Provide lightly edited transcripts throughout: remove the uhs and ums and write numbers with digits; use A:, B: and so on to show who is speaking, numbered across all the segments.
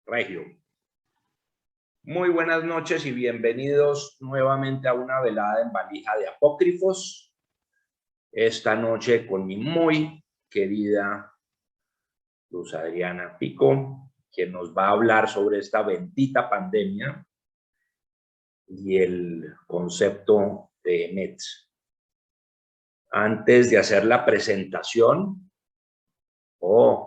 A: Regio. Muy buenas noches y bienvenidos nuevamente a una velada en valija de apócrifos. Esta noche con mi muy querida Luz Adriana Pico, quien nos va a hablar sobre esta bendita pandemia y el concepto de METS. Antes de hacer la presentación,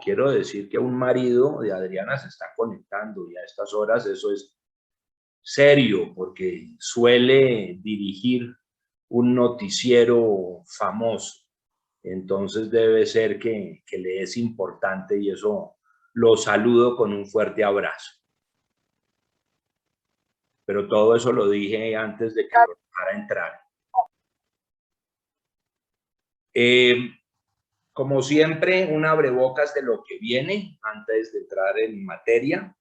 A: quiero decir que un marido de Adriana se está conectando y a estas horas eso es serio, porque suele dirigir un noticiero famoso, entonces debe ser que le es importante y eso lo saludo con un fuerte abrazo. Pero todo eso lo dije antes de que lo dejara entrar. Como siempre, un abrebocas de lo que viene antes de entrar en materia.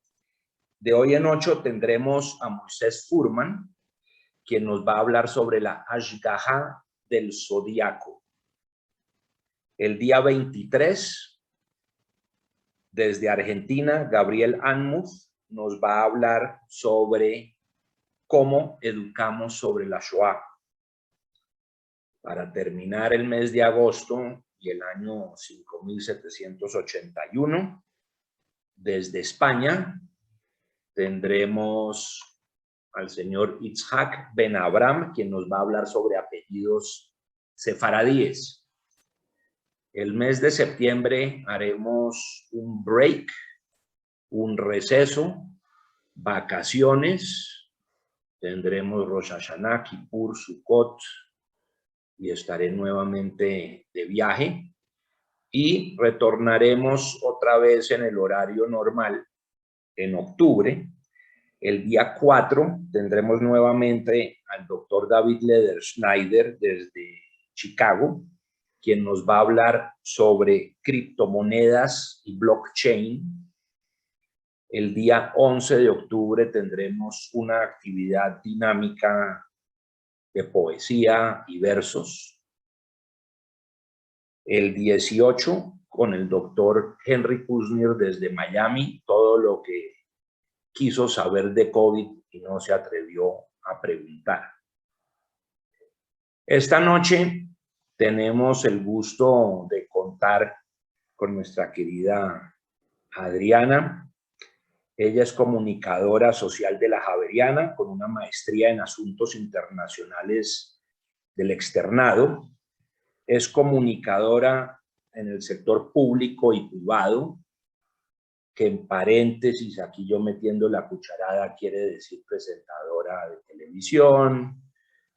A: De hoy en 8 tendremos a Moisés Furman, quien nos va a hablar sobre la Ashgaha del Zodíaco. El día 23, desde Argentina, Gabriel Anmuth nos va a hablar sobre cómo educamos sobre la Shoah. Para terminar el mes de agosto y el año 5781, desde España, tendremos al señor Itzhak Ben Abraham, quien nos va a hablar sobre apellidos sefaradíes. El mes de septiembre haremos un break, un receso, vacaciones. Tendremos Rosh Hashanah, Kippur, Sukkot y estaré nuevamente de viaje. Y retornaremos otra vez en el horario normal en octubre. El día 4 tendremos nuevamente al doctor David Leder-Schneider desde Chicago, quien nos va a hablar sobre criptomonedas y blockchain. El día 11 de octubre tendremos una actividad dinámica de poesía y versos. El 18 con el doctor Henry Kuznir desde Miami, todo lo que quiso saber de COVID y no se atrevió a preguntar. Esta noche tenemos el gusto de contar con nuestra querida Adriana. Ella es comunicadora social de la Javeriana con una maestría en asuntos internacionales del externado. Es comunicadora en el sector público y privado, que en paréntesis, aquí yo metiendo la cucharada, quiere decir presentadora de televisión,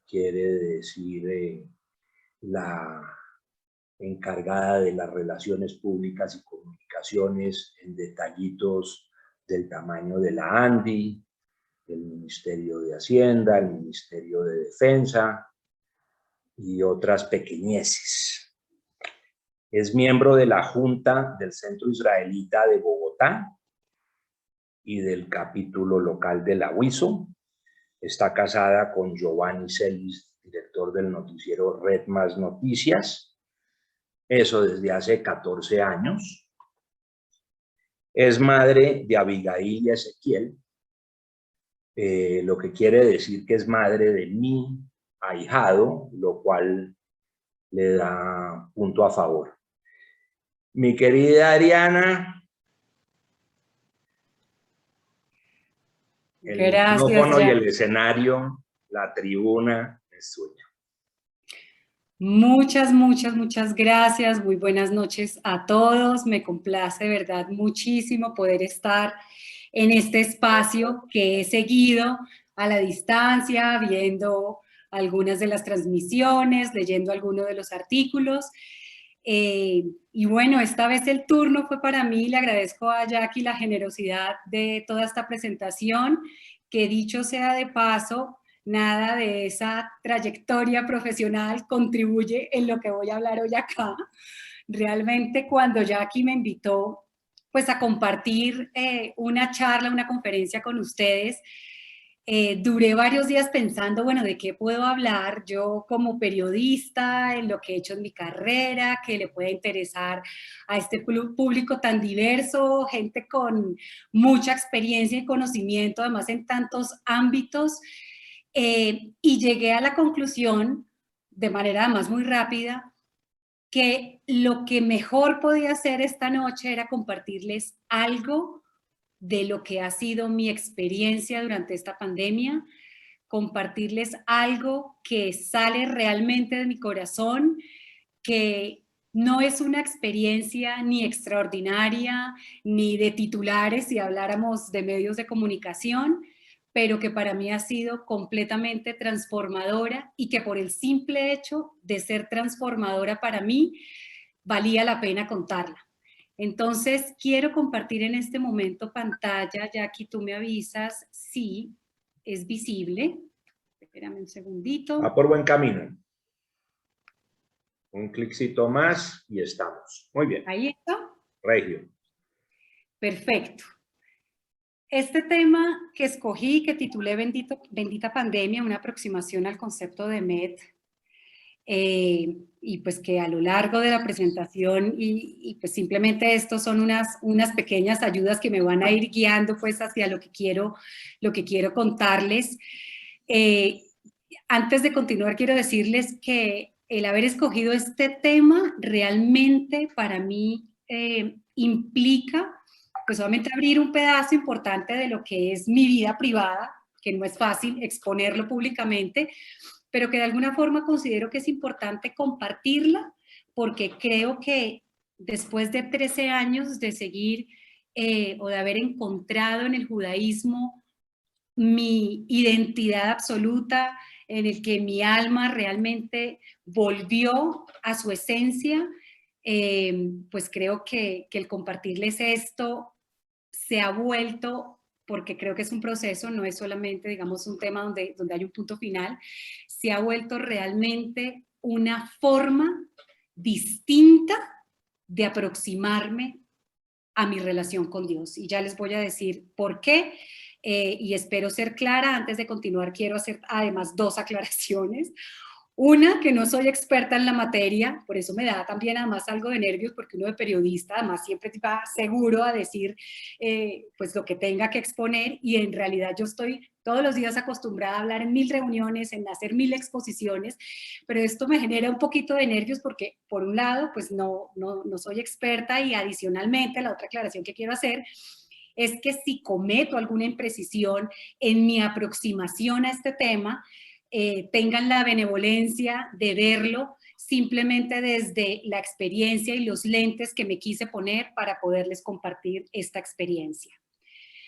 A: quiere decir la encargada de las relaciones públicas y comunicaciones en detallitos del tamaño de la ANDI, el Ministerio de Hacienda, el Ministerio de Defensa y otras pequeñeces. Es miembro de la Junta del Centro Israelita de Bogotá y del capítulo local de la WISO. Está casada con Giovanni Celis, director del noticiero Red Más Noticias. Eso desde hace 14 años. Es madre de Abigail y Ezequiel, lo que quiere decir que es madre de mi ahijado, lo cual le da punto a favor. Mi querida Adriana, el micrófono y el escenario, la tribuna es suya.
B: Muchas gracias. Muy buenas noches a todos. Me complace, de verdad, muchísimo poder estar en este espacio que he seguido a la distancia, viendo algunas de las transmisiones, leyendo algunos de los artículos. Y bueno, esta vez el turno fue para mí. Le agradezco a Jackie la generosidad de toda esta presentación, que dicho sea de paso, nada de esa trayectoria profesional contribuye en lo que voy a hablar hoy acá. Realmente cuando Jackie me invitó pues a compartir una charla, una conferencia con ustedes, Duré varios días pensando, bueno, ¿de qué puedo hablar yo como periodista, en lo que he hecho en mi carrera, que le puede interesar a este público tan diverso, gente con mucha experiencia y conocimiento, además en tantos ámbitos? Y llegué a la conclusión, de manera además muy rápida, que lo que mejor podía hacer esta noche era compartirles algo de lo que ha sido mi experiencia durante esta pandemia, compartirles algo que sale realmente de mi corazón, que no es una experiencia ni extraordinaria, ni de titulares si habláramos de medios de comunicación, pero que para mí ha sido completamente transformadora y que por el simple hecho de ser transformadora para mí, valía la pena contarla. Entonces, quiero compartir en este momento pantalla. Jackie, tú me avisas si es visible. Espérame un segundito.
A: Va por buen camino. Un cliccito más y estamos. Muy bien.
B: Ahí está.
A: Regio.
B: Perfecto. Este tema que escogí, que titulé Bendita Pandemia, una aproximación al concepto de MED, y pues que a lo largo de la presentación y pues simplemente estos son unas pequeñas ayudas que me van a ir guiando pues hacia lo que quiero contarles. Antes de continuar quiero decirles que el haber escogido este tema realmente para mí implica pues solamente abrir un pedazo importante de lo que es mi vida privada, que no es fácil exponerlo públicamente, pero que de alguna forma considero que es importante compartirla, porque creo que después de 13 años de seguir o de haber encontrado en el judaísmo mi identidad absoluta, en el que mi alma realmente volvió a su esencia, pues creo que el compartirles esto se ha vuelto, porque creo que es un proceso, no es solamente, digamos, un tema donde hay un punto final, se ha vuelto realmente una forma distinta de aproximarme a mi relación con Dios. Y ya les voy a decir por qué, y espero ser clara. Antes de continuar, quiero hacer además 2 aclaraciones. Una, que no soy experta en la materia, por eso me da también además algo de nervios, porque uno de periodista además siempre va seguro a decir pues lo que tenga que exponer, y en realidad yo estoy todos los días acostumbrada a hablar en 1000 reuniones, en hacer 1000 exposiciones, pero esto me genera un poquito de nervios porque por un lado pues no soy experta, y adicionalmente la otra aclaración que quiero hacer es que si cometo alguna imprecisión en mi aproximación a este tema, tengan la benevolencia de verlo simplemente desde la experiencia y los lentes que me quise poner para poderles compartir esta experiencia.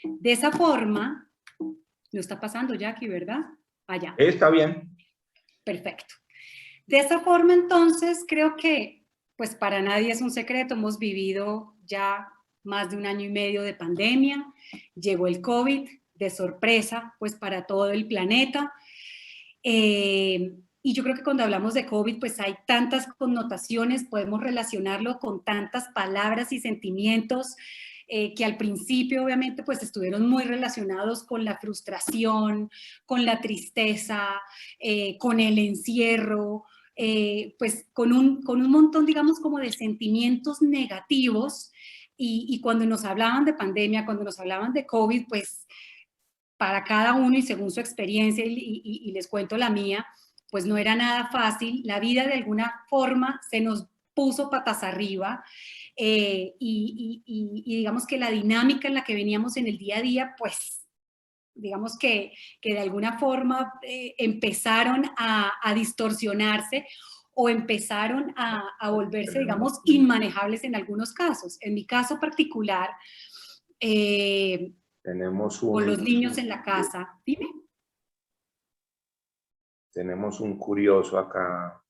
B: De esa forma, no está pasando, Jackie, ¿verdad? Allá.
A: Está bien.
B: Perfecto. De esa forma, entonces, creo que pues para nadie es un secreto, hemos vivido ya más de 1 año y medio de pandemia, llegó el COVID de sorpresa pues para todo el planeta. Y yo creo que cuando hablamos de COVID, pues hay tantas connotaciones, podemos relacionarlo con tantas palabras y sentimientos que al principio obviamente pues estuvieron muy relacionados con la frustración, con la tristeza, con el encierro, pues con un montón, digamos, como de sentimientos negativos. Y cuando nos hablaban de pandemia, cuando nos hablaban de COVID, pues para cada uno y según su experiencia, y les cuento la mía, pues no era nada fácil. La vida de alguna forma se nos puso patas arriba, y digamos que la dinámica en la que veníamos en el día a día, pues digamos que de alguna forma empezaron a distorsionarse, o empezaron a volverse, digamos, inmanejables en algunos casos. En mi caso particular,
A: Tenemos
B: con los niños en la casa. Dime.
A: Tenemos un curioso acá.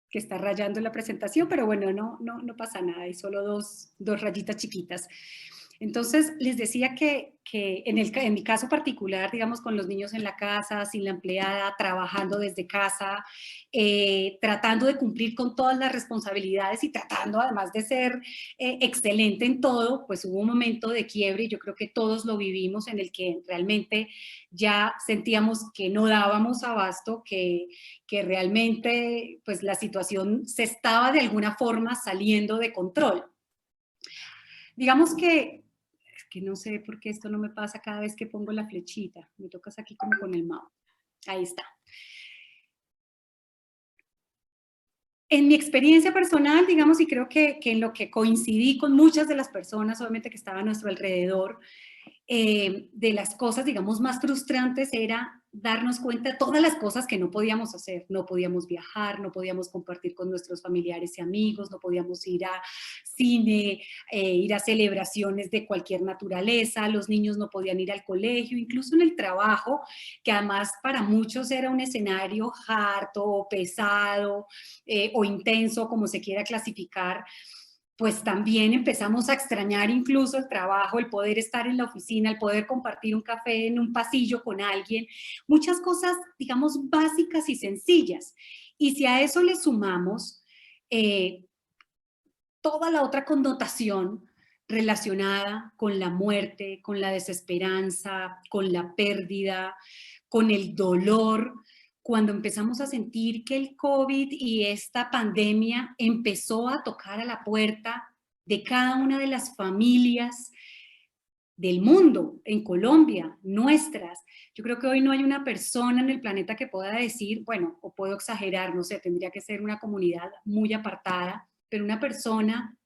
B: Que está rayando la presentación, pero bueno, no pasa nada, hay solo dos rayitas chiquitas. Entonces, les decía que en mi caso particular, digamos, con los niños en la casa, sin la empleada, trabajando desde casa, tratando de cumplir con todas las responsabilidades y tratando además de ser excelente en todo, pues hubo un momento de quiebre y yo creo que todos lo vivimos en el que realmente ya sentíamos que no dábamos abasto, que realmente pues la situación se estaba de alguna forma saliendo de control. Digamos que, es que no sé por qué esto no me pasa cada vez que pongo la flechita, me tocas aquí como con el mouse, ahí está. En mi experiencia personal, digamos, y creo que en lo que coincidí con muchas de las personas, obviamente, que estaban a nuestro alrededor, de las cosas, digamos, más frustrantes era darnos cuenta de todas las cosas que no podíamos hacer. No podíamos viajar, no podíamos compartir con nuestros familiares y amigos, no podíamos ir a cine, ir a celebraciones de cualquier naturaleza, los niños no podían ir al colegio, incluso en el trabajo, que además para muchos era un escenario harto o pesado o intenso, como se quiera clasificar, pues también empezamos a extrañar incluso el trabajo, el poder estar en la oficina, el poder compartir un café en un pasillo con alguien, muchas cosas, digamos, básicas y sencillas. Y si a eso le sumamos toda la otra connotación relacionada con la muerte, con la desesperanza, con la pérdida, con el dolor, cuando empezamos a sentir que el COVID y esta pandemia empezó a tocar a la puerta de cada una de las familias del mundo, en Colombia, nuestras. Yo creo que hoy no hay una persona en el planeta que pueda decir, bueno, o puedo exagerar, no sé, tendría que ser una comunidad muy apartada, pero una persona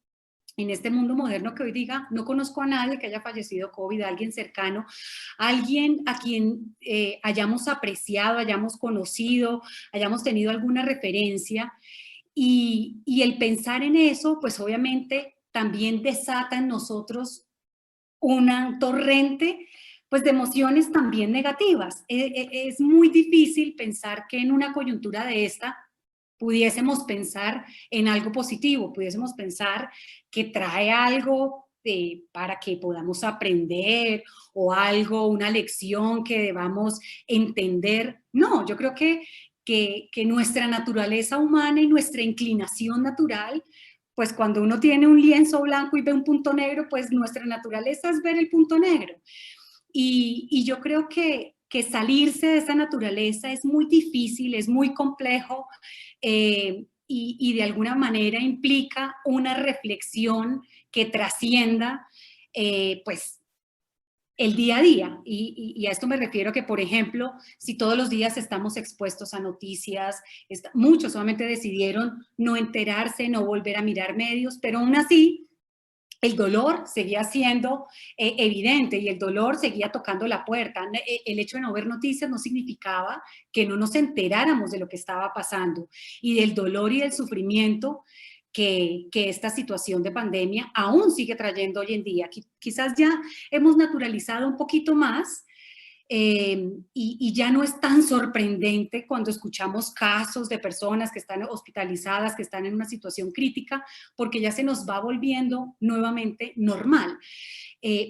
B: en este mundo moderno que hoy diga, no conozco a nadie que haya fallecido COVID, a alguien cercano, alguien a quien hayamos apreciado, hayamos conocido, hayamos tenido alguna referencia. Y el pensar en eso, pues obviamente también desata en nosotros un torrente pues de emociones también negativas. Es muy difícil pensar que en una coyuntura de esta pudiésemos pensar en algo positivo, pudiésemos pensar que trae algo para que podamos aprender o algo, una lección que debamos entender. No, yo creo que nuestra naturaleza humana y nuestra inclinación natural, pues cuando uno tiene un lienzo blanco y ve un punto negro, pues nuestra naturaleza es ver el punto negro. Y yo creo que salirse de esa naturaleza es muy difícil, es muy complejo y de alguna manera implica una reflexión que trascienda pues el día a día. Y a esto me refiero que, por ejemplo, si todos los días estamos expuestos a noticias, muchos solamente decidieron no enterarse, no volver a mirar medios, pero aún así el dolor seguía siendo evidente y el dolor seguía tocando la puerta. El hecho de no ver noticias no significaba que no nos enteráramos de lo que estaba pasando y del dolor y del sufrimiento que esta situación de pandemia aún sigue trayendo hoy en día. Quizás ya hemos naturalizado un poquito más y ya no es tan sorprendente cuando escuchamos casos de personas que están hospitalizadas, que están en una situación crítica, porque ya se nos va volviendo nuevamente normal.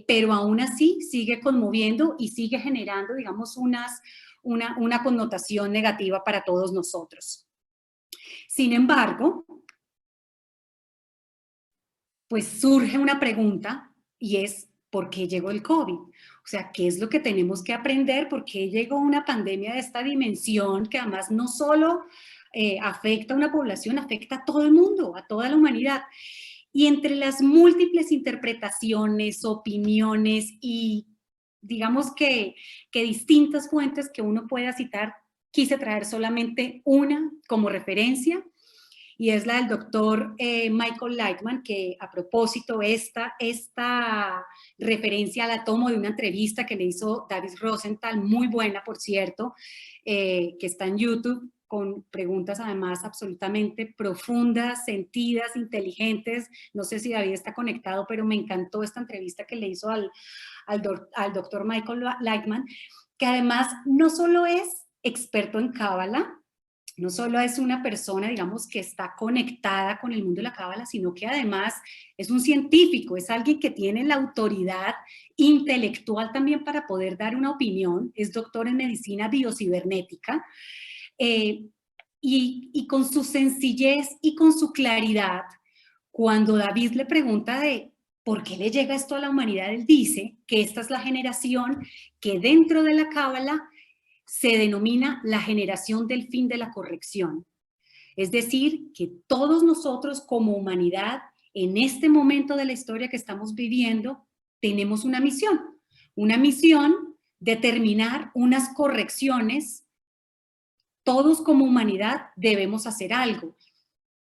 B: Pero aún así sigue conmoviendo y sigue generando, digamos, una connotación negativa para todos nosotros. Sin embargo, pues surge una pregunta y es, ¿por qué llegó el COVID? O sea, ¿qué es lo que tenemos que aprender? ¿Por qué llegó una pandemia de esta dimensión que además no solo afecta a una población, afecta a todo el mundo, a toda la humanidad? Y entre las múltiples interpretaciones, opiniones y digamos que distintas fuentes que uno pueda citar, quise traer solamente una como referencia, y es la del doctor Michael Lightman, que a propósito esta referencia la tomo de una entrevista que le hizo David Rosenthal, muy buena por cierto, que está en YouTube, con preguntas además absolutamente profundas, sentidas, inteligentes. No sé si David está conectado, pero me encantó esta entrevista que le hizo al doctor Michael Lightman, que además no solo es experto en Cábala, no solo es una persona, digamos, que está conectada con el mundo de la cábala, sino que además es un científico, es alguien que tiene la autoridad intelectual también para poder dar una opinión, es doctor en medicina biocibernética, y con su sencillez y con su claridad, cuando David le pregunta de por qué le llega esto a la humanidad, él dice que esta es la generación que dentro de la cábala se denomina la generación del fin de la corrección. Es decir, que todos nosotros como humanidad, en este momento de la historia que estamos viviendo, tenemos una misión de terminar unas correcciones. Todos como humanidad debemos hacer algo,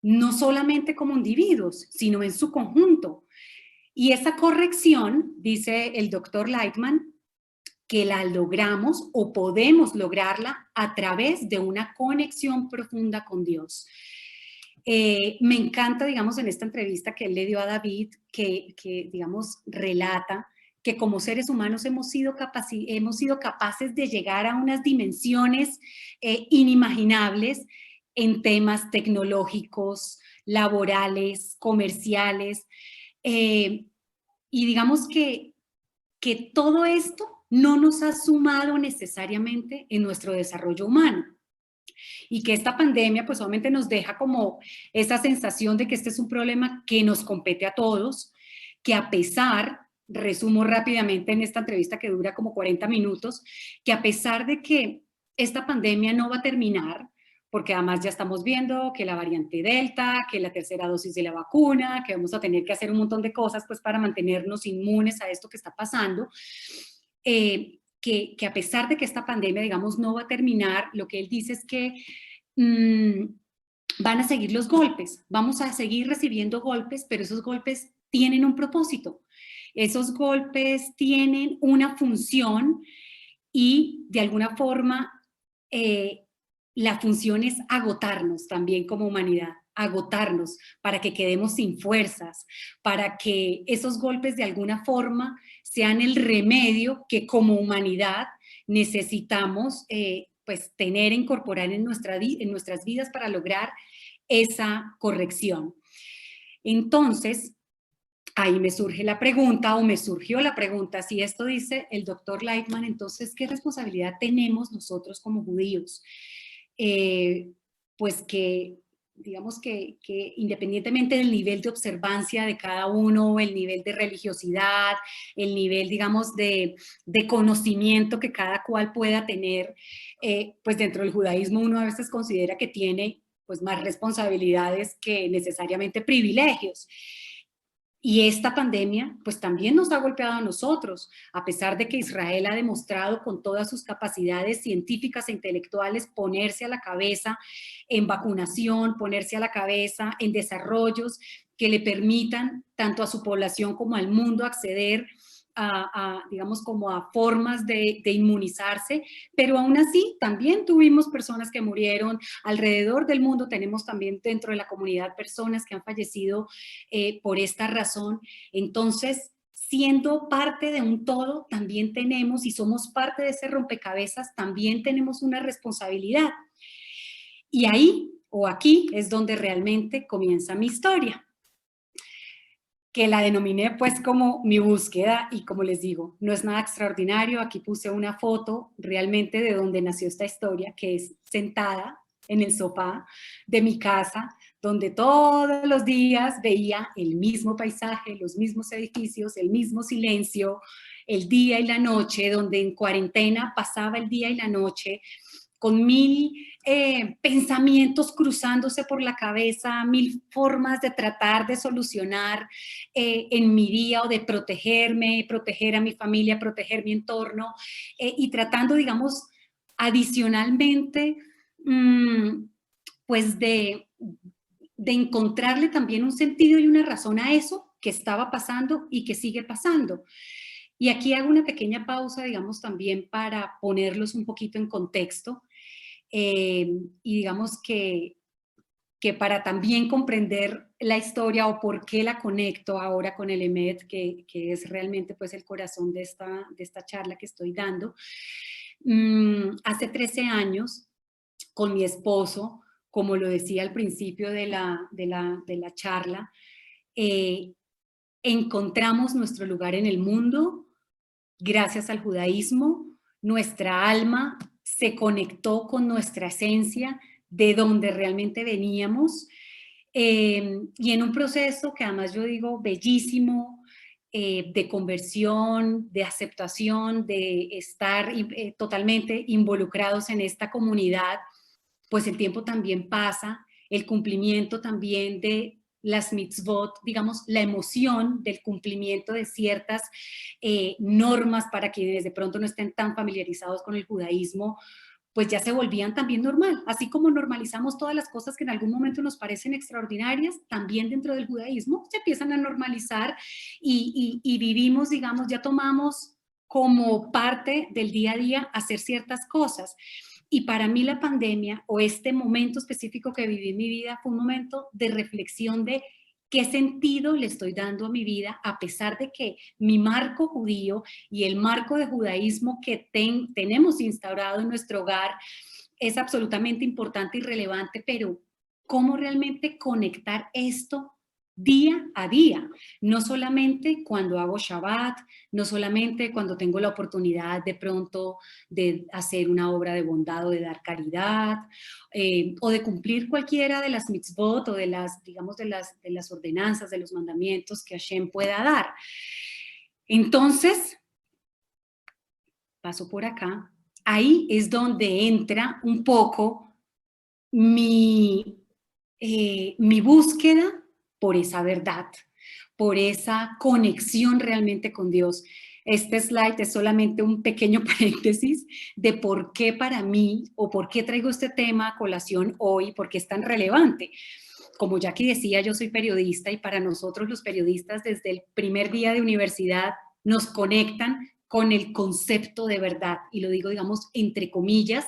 B: no solamente como individuos, sino en su conjunto. Y esa corrección, dice el doctor Lightman, que la logramos o podemos lograrla a través de una conexión profunda con Dios. Me encanta, digamos, en esta entrevista que él le dio a David, que digamos, relata que como seres humanos hemos sido capaces de llegar a unas dimensiones inimaginables en temas tecnológicos, laborales, comerciales, y digamos que todo esto no nos ha sumado necesariamente en nuestro desarrollo humano. Y que esta pandemia pues obviamente nos deja como esa sensación de que este es un problema que nos compete a todos, que a pesar, resumo rápidamente en esta entrevista que dura como 40 minutos, que a pesar de que esta pandemia no va a terminar, porque además ya estamos viendo que la variante Delta, que la tercera dosis de la vacuna, que vamos a tener que hacer un montón de cosas pues para mantenernos inmunes a esto que está pasando, que a pesar de que esta pandemia, digamos, no va a terminar, lo que él dice es que van a seguir los golpes, vamos a seguir recibiendo golpes, pero esos golpes tienen un propósito, esos golpes tienen una función y de alguna forma la función es agotarnos también como humanidad, agotarnos para que quedemos sin fuerzas, para que esos golpes de alguna forma sean el remedio que como humanidad necesitamos pues tener, incorporar en nuestras vidas para lograr esa corrección. Entonces, ahí me surge la pregunta, o me surgió la pregunta, si esto dice el doctor Lightman, entonces, ¿qué responsabilidad tenemos nosotros como judíos? Pues que, digamos que independientemente del nivel de observancia de cada uno, el nivel de religiosidad, el nivel, digamos, de conocimiento que cada cual pueda tener, pues dentro del judaísmo uno a veces considera que tiene pues más responsabilidades que necesariamente privilegios. Y esta pandemia, pues también nos ha golpeado a nosotros, a pesar de que Israel ha demostrado con todas sus capacidades científicas e intelectuales ponerse a la cabeza en vacunación, ponerse a la cabeza en desarrollos que le permitan tanto a su población como al mundo acceder digamos, como a formas de inmunizarse, pero aún así también tuvimos personas que murieron alrededor del mundo, tenemos también dentro de la comunidad personas que han fallecido por esta razón. Entonces, siendo parte de un todo, también tenemos, y somos parte de ese rompecabezas, también tenemos una responsabilidad. Y ahí, o aquí, es donde realmente comienza mi historia, que la denominé pues como mi búsqueda, y como les digo, no es nada extraordinario. Aquí puse una foto realmente de donde nació esta historia, que es sentada en el sofá de mi casa, donde todos los días veía el mismo paisaje, los mismos edificios, el mismo silencio, el día y la noche, donde en cuarentena pasaba el día y la noche con mil pensamientos cruzándose por la cabeza, mil formas de tratar de solucionar en mi día, o de protegerme, proteger a mi familia, proteger mi entorno, y tratando, digamos, adicionalmente, pues de encontrarle también un sentido y una razón a eso que estaba pasando y que sigue pasando. Y aquí hago una pequeña pausa, digamos, también para ponerlos un poquito en contexto, y digamos que para también comprender la historia o por qué la conecto ahora con el EMET, que es realmente pues el corazón de esta charla que estoy dando. Hace 13 años, con mi esposo, como lo decía al principio de la charla, encontramos nuestro lugar en el mundo gracias al judaísmo. Nuestra alma se conectó con nuestra esencia, de donde realmente veníamos, y en un proceso que además yo digo bellísimo, de conversión, de aceptación, de estar totalmente involucrados en esta comunidad, pues el tiempo también pasa, el cumplimiento también de las mitzvot, digamos, la emoción del cumplimiento de ciertas normas para quienes de pronto no estén tan familiarizados con el judaísmo, pues ya se volvían también normal. Así como normalizamos todas las cosas que en algún momento nos parecen extraordinarias, también dentro del judaísmo se empiezan a normalizar y vivimos, digamos, ya tomamos como parte del día a día hacer ciertas cosas. Y para mí la pandemia o este momento específico que viví en mi vida fue un momento de reflexión de qué sentido le estoy dando a mi vida, a pesar de que mi marco judío y el marco de judaísmo que tenemos instaurado en nuestro hogar es absolutamente importante y relevante, pero ¿cómo realmente conectar esto día a día? No solamente cuando hago Shabbat, no solamente cuando tengo la oportunidad de pronto de hacer una obra de bondad o de dar caridad, o de cumplir cualquiera de las mitzvot o de las, digamos, de las ordenanzas, de los mandamientos que Hashem pueda dar. Entonces, paso por acá, ahí es donde entra un poco mi búsqueda por esa verdad, por esa conexión realmente con Dios. Este slide es solamente un pequeño paréntesis de por qué para mí o por qué traigo este tema a colación hoy, por qué es tan relevante. Como Jackie decía, yo soy periodista y para nosotros los periodistas desde el primer día de universidad nos conectan con el concepto de verdad, y lo digo, digamos, entre comillas,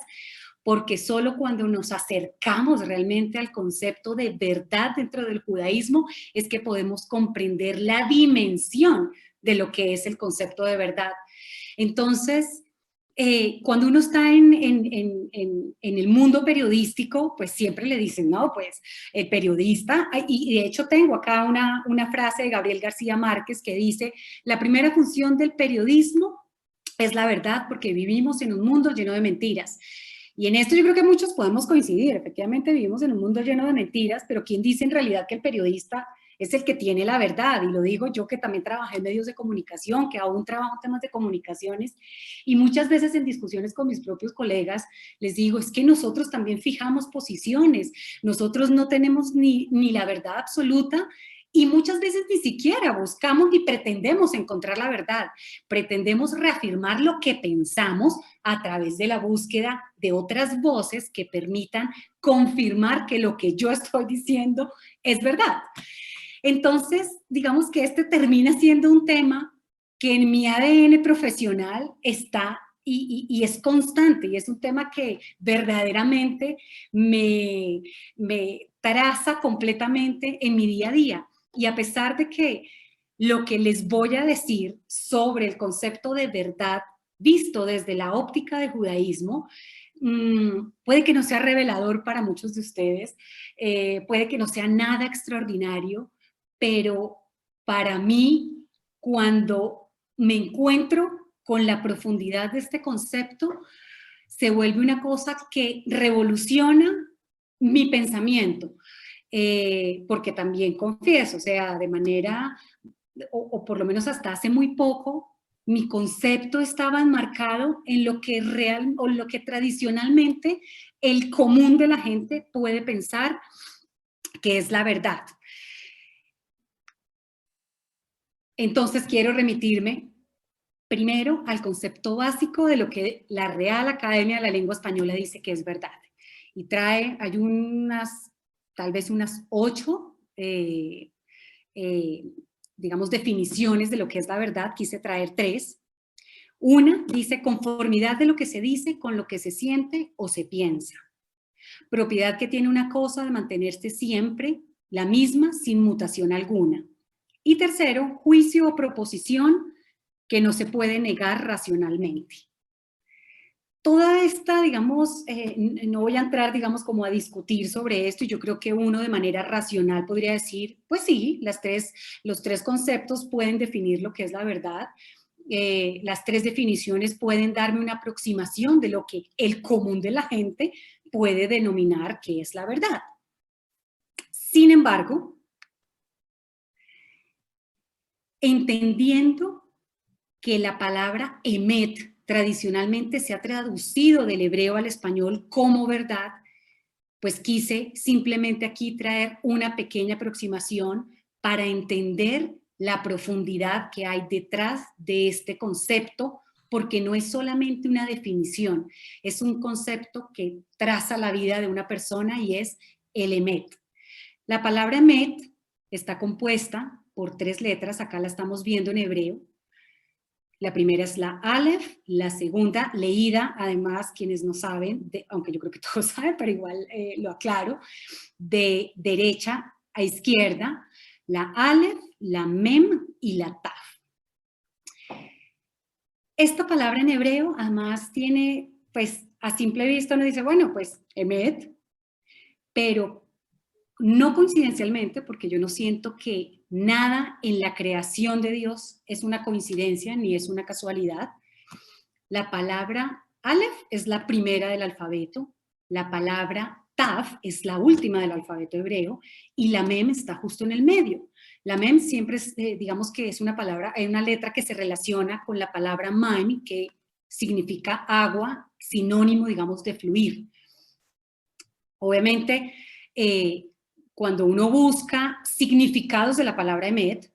B: porque solo cuando nos acercamos realmente al concepto de verdad dentro del judaísmo es que podemos comprender la dimensión de lo que es el concepto de verdad. Entonces, cuando uno está en el mundo periodístico, pues siempre le dicen, no, pues el periodista, y de hecho tengo acá una frase de Gabriel García Márquez que dice, la primera función del periodismo es la verdad porque vivimos en un mundo lleno de mentiras. Y en esto yo creo que muchos podemos coincidir, efectivamente vivimos en un mundo lleno de mentiras, pero ¿quién dice en realidad que el periodista es el que tiene la verdad? Y lo digo yo que también trabajé en medios de comunicación, que aún trabajo en temas de comunicaciones, y muchas veces en discusiones con mis propios colegas les digo, es que nosotros también fijamos posiciones, nosotros no tenemos ni la verdad absoluta, y muchas veces ni siquiera buscamos ni pretendemos encontrar la verdad, pretendemos reafirmar lo que pensamos a través de la búsqueda de otras voces que permitan confirmar que lo que yo estoy diciendo es verdad. Entonces, digamos que este termina siendo un tema que en mi ADN profesional está y es constante, y es un tema que verdaderamente me traza completamente en mi día a día. Y a pesar de que lo que les voy a decir sobre el concepto de verdad visto desde la óptica del judaísmo, puede que no sea revelador para muchos de ustedes, puede que no sea nada extraordinario, pero para mí, cuando me encuentro con la profundidad de este concepto, se vuelve una cosa que revoluciona mi pensamiento. Porque también confieso, o sea, de manera, o por lo menos hasta hace muy poco, mi concepto estaba enmarcado en lo que real o lo que tradicionalmente el común de la gente puede pensar que es la verdad. Entonces quiero remitirme primero al concepto básico de lo que la Real Academia de la Lengua Española dice que es verdad. Y hay tal vez unas 8 digamos, definiciones de lo que es la verdad. Quise traer 3. Una dice conformidad de lo que se dice con lo que se siente o se piensa. Propiedad que tiene una cosa de mantenerse siempre la misma sin mutación alguna. Y tercero, juicio o proposición que no se puede negar racionalmente. toda esta, digamos, no voy a entrar, digamos, como a discutir sobre esto, y yo creo que uno de manera racional podría decir, pues sí, los tres conceptos pueden definir lo que es la verdad. Las tres definiciones pueden darme una aproximación de lo que el común de la gente puede denominar que es la verdad. Sin embargo, entendiendo que la palabra emet tradicionalmente se ha traducido del hebreo al español como verdad, pues quise simplemente aquí traer una pequeña aproximación para entender la profundidad que hay detrás de este concepto, porque no es solamente una definición, es un concepto que traza la vida de una persona y es el emet. La palabra emet está compuesta por tres letras, acá la estamos viendo en hebreo. La primera es la Aleph, la segunda leída, además quienes no saben, aunque yo creo que todos saben, pero igual lo aclaro, de derecha a izquierda, la Aleph, la Mem y la Taf. Esta palabra en hebreo además tiene, pues a simple vista uno dice, bueno, pues Emet, pero no coincidencialmente, porque yo no siento que nada en la creación de Dios es una coincidencia ni es una casualidad. La palabra Aleph es la primera del alfabeto, la palabra Taf es la última del alfabeto hebreo y la Mem está justo en el medio. La Mem siempre es, digamos que es una palabra, una letra que se relaciona con la palabra Maim, que significa agua, sinónimo, digamos, de fluir. Obviamente, cuando uno busca significados de la palabra emet,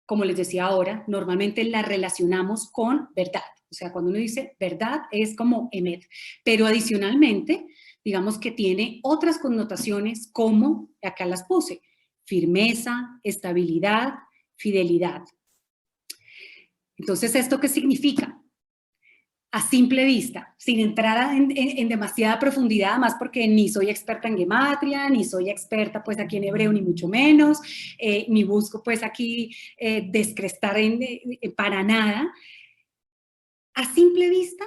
B: como les decía ahora, normalmente la relacionamos con verdad. O sea, cuando uno dice verdad es como emet. Pero adicionalmente, digamos que tiene otras connotaciones como, acá las puse, firmeza, estabilidad, fidelidad. Entonces, ¿esto qué significa? A simple vista, sin entrar en demasiada profundidad, más porque ni soy experta en gematria, ni soy experta pues aquí en hebreo, ni mucho menos, ni busco pues aquí descrestar para nada. A simple vista,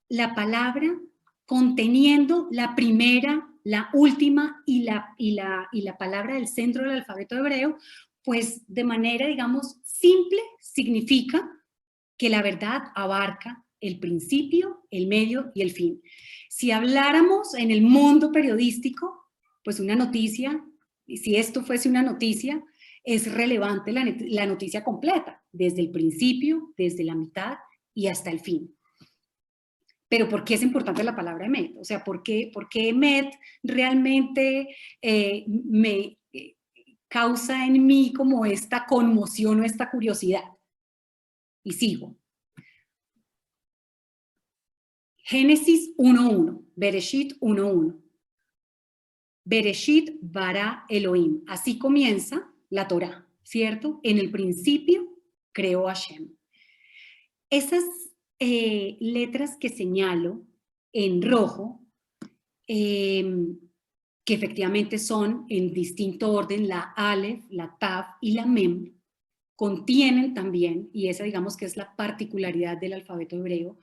B: la palabra conteniendo la primera, la última y la palabra del centro del alfabeto hebreo, pues de manera, digamos, simple, significa que la verdad abarca el principio, el medio y el fin. Si habláramos en el mundo periodístico, pues una noticia, si esto fuese una noticia, es relevante la noticia completa, desde el principio, desde la mitad y hasta el fin. Pero ¿por qué es importante la palabra emet? O sea, ¿por qué emet realmente me causa en mí como esta conmoción o esta curiosidad? Y sigo. Génesis 1.1, Bereshit 1.1. Bereshit bara Elohim. Así comienza la Torá, ¿cierto? En el principio creó Hashem. Esas letras que señalo en rojo, que efectivamente son en distinto orden la Aleph, la Taf y la Mem, contienen también, y esa digamos que es la particularidad del alfabeto hebreo,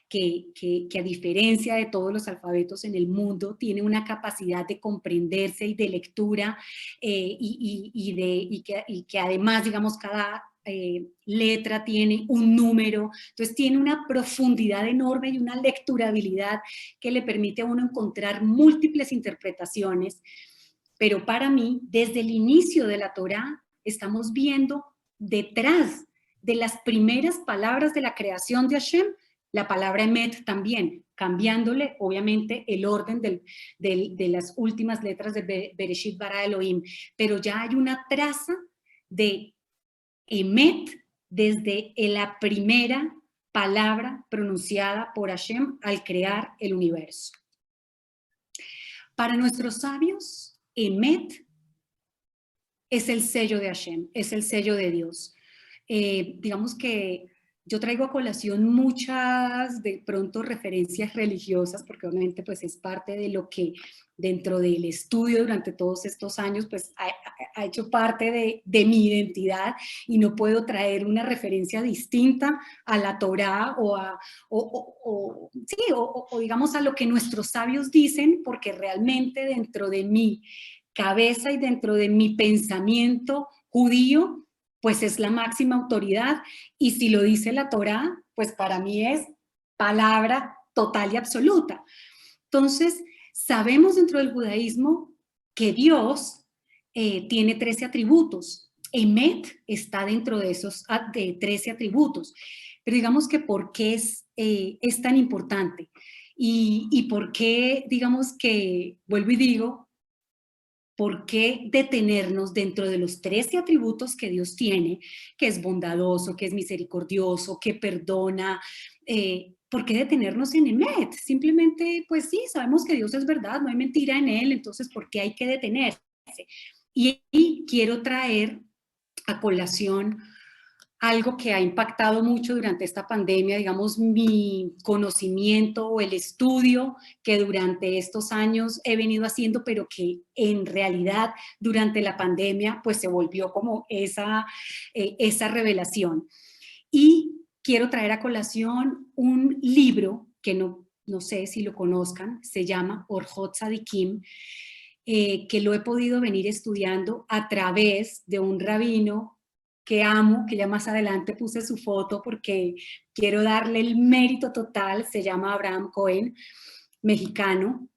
B: que a diferencia de todos los alfabetos en el mundo, tiene una capacidad de comprenderse y de lectura y que además, digamos, cada letra tiene un número, entonces tiene una profundidad enorme y una lecturabilidad que le permite a uno encontrar múltiples interpretaciones, pero para mí, desde el inicio de la Torá, estamos viendo detrás de las primeras palabras de la creación de Hashem, la palabra emet también, cambiándole obviamente el orden de las últimas letras de Bereshit bara Elohim, pero ya hay una traza de emet desde la primera palabra pronunciada por Hashem al crear el universo. Para nuestros sabios, emet es el sello de Hashem, es el sello de Dios. Digamos que yo traigo a colación muchas, de pronto, referencias religiosas, porque obviamente pues es parte de lo que dentro del estudio durante todos estos años pues ha hecho parte de mi identidad, y no puedo traer una referencia distinta a la Torá o digamos a lo que nuestros sabios dicen, porque realmente dentro de mi cabeza y dentro de mi pensamiento judío pues es la máxima autoridad, y si lo dice la Torá, pues para mí es palabra total y absoluta. Entonces, sabemos dentro del judaísmo que Dios tiene 13 atributos. Emet está dentro de esos de 13 atributos. Pero digamos que ¿por qué es tan importante? Y por qué, digamos que, vuelvo y digo, ¿por qué detenernos dentro de los 13 atributos que Dios tiene, que es bondadoso, que es misericordioso, que perdona? ¿Por qué detenernos en Emet? Simplemente, pues sí, sabemos que Dios es verdad, no hay mentira en Él, entonces ¿por qué hay que detenerse? Y quiero traer a colación algo que ha impactado mucho durante esta pandemia, digamos, mi conocimiento o el estudio que durante estos años he venido haciendo, pero que en realidad durante la pandemia pues se volvió como esa revelación. Y quiero traer a colación un libro que no sé si lo conozcan, se llama Orjot Tzadikim, que lo he podido venir estudiando a través de un rabino que amo, que ya más adelante puse su foto porque quiero darle el mérito total. Se llama Abraham Cohen, mexicano,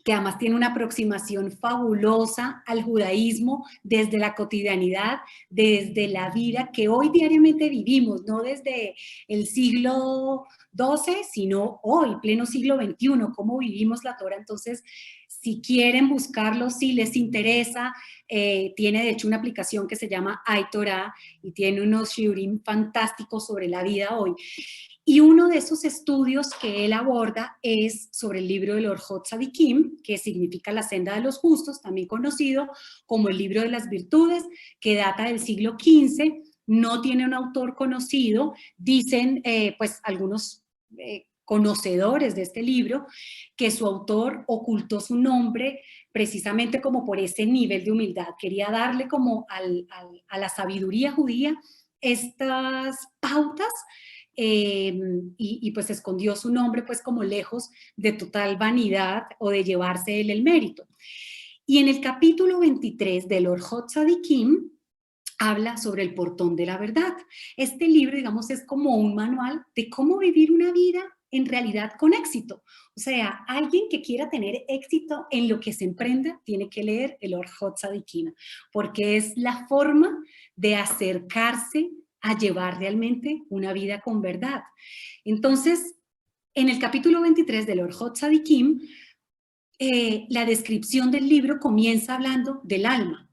B: que además tiene una aproximación fabulosa al judaísmo desde la cotidianidad, desde la vida que hoy diariamente vivimos, no desde el siglo XII, sino hoy, pleno siglo XXI, cómo vivimos la Torah. Entonces, si quieren buscarlo, si les interesa, tiene de hecho una aplicación que se llama iTorah y tiene unos shiurim fantásticos sobre la vida hoy. Y uno de esos estudios que él aborda es sobre el libro del Orjot Tzadikim, que significa la senda de los justos, también conocido como el libro de las virtudes, que data del siglo XV, no tiene un autor conocido, dicen pues algunos conocedores de este libro, que su autor ocultó su nombre precisamente como por ese nivel de humildad. Quería darle como a la sabiduría judía estas pautas, y pues escondió su nombre pues como lejos de total vanidad o de llevarse él el mérito. Y en el capítulo 23 del Orjot Tzadikim habla sobre el portón de la verdad. Este libro, digamos, es como un manual de cómo vivir una vida en realidad con éxito. O sea, alguien que quiera tener éxito en lo que se emprenda tiene que leer el Orjot Tzadikim, porque es la forma de acercarse a llevar realmente una vida con verdad. Entonces, en el capítulo 23 del Orjot Tzadikim, la descripción del libro comienza hablando del alma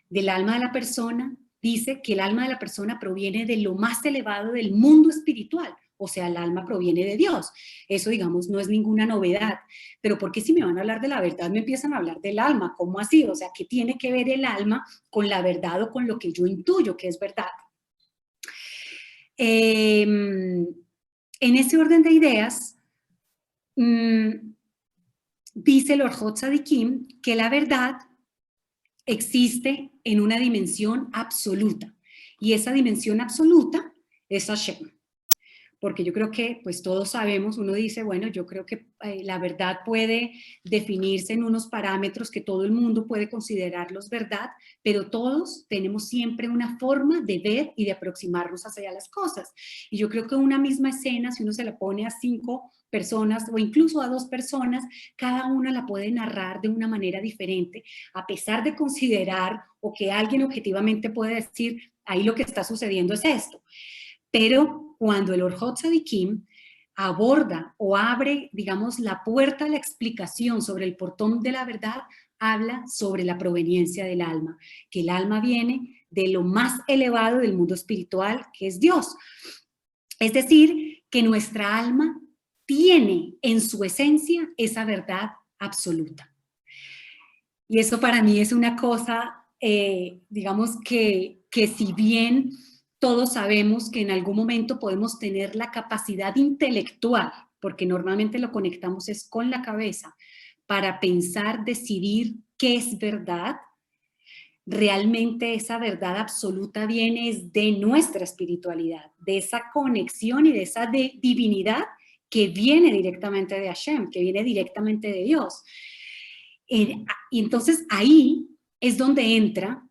B: de la persona. Dice que el alma de la persona proviene de lo más elevado del mundo espiritual, o sea, el alma proviene de Dios. Eso, digamos, no es ninguna novedad. Pero ¿por qué si me van a hablar de la verdad me empiezan a hablar del alma? ¿Cómo así? O sea, ¿qué tiene que ver el alma con la verdad o con lo que yo intuyo que es verdad? En ese orden de ideas, dice el Orjot Tzadikim que la verdad existe en una dimensión absoluta, y esa dimensión absoluta es Hashem. Porque yo creo que pues todos sabemos, uno dice, bueno, yo creo que la verdad puede definirse en unos parámetros que todo el mundo puede considerarlos verdad, pero todos tenemos siempre una forma de ver y de aproximarnos hacia las cosas. Y yo creo que una misma escena, si uno se la pone a 5 personas o incluso a 2 personas, cada una la puede narrar de una manera diferente, a pesar de considerar o que alguien objetivamente puede decir, ahí lo que está sucediendo es esto. Pero cuando el Orjot Tzadikim aborda o abre, digamos, la puerta a la explicación sobre el portón de la verdad, habla sobre la proveniencia del alma, que el alma viene de lo más elevado del mundo espiritual, que es Dios. Es decir, que nuestra alma tiene en su esencia esa verdad absoluta. Y eso para mí es una cosa, digamos, que si bien todos sabemos que en algún momento podemos tener la capacidad intelectual, porque normalmente lo conectamos es con la cabeza, para pensar, decidir qué es verdad. Realmente esa verdad absoluta viene de nuestra espiritualidad, de esa conexión y de esa divinidad que viene directamente de Hashem, que viene directamente de Dios. Y entonces ahí es donde entra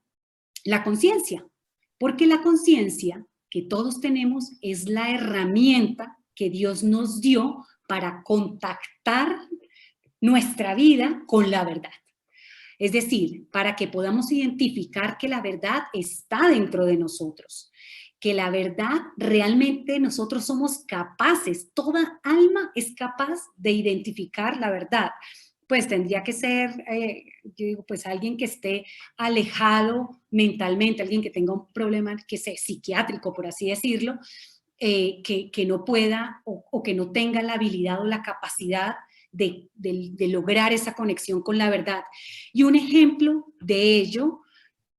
B: la conciencia, porque la conciencia que todos tenemos es la herramienta que Dios nos dio para contactar nuestra vida con la verdad. Es decir, para que podamos identificar que la verdad está dentro de nosotros, que la verdad realmente nosotros somos capaces, toda alma es capaz de identificar la verdad. Pues tendría que ser, yo digo, pues alguien que esté alejado mentalmente, alguien que tenga un problema que sea psiquiátrico, por así decirlo, que no pueda o que no tenga la habilidad o la capacidad de lograr esa conexión con la verdad. Y un ejemplo de ello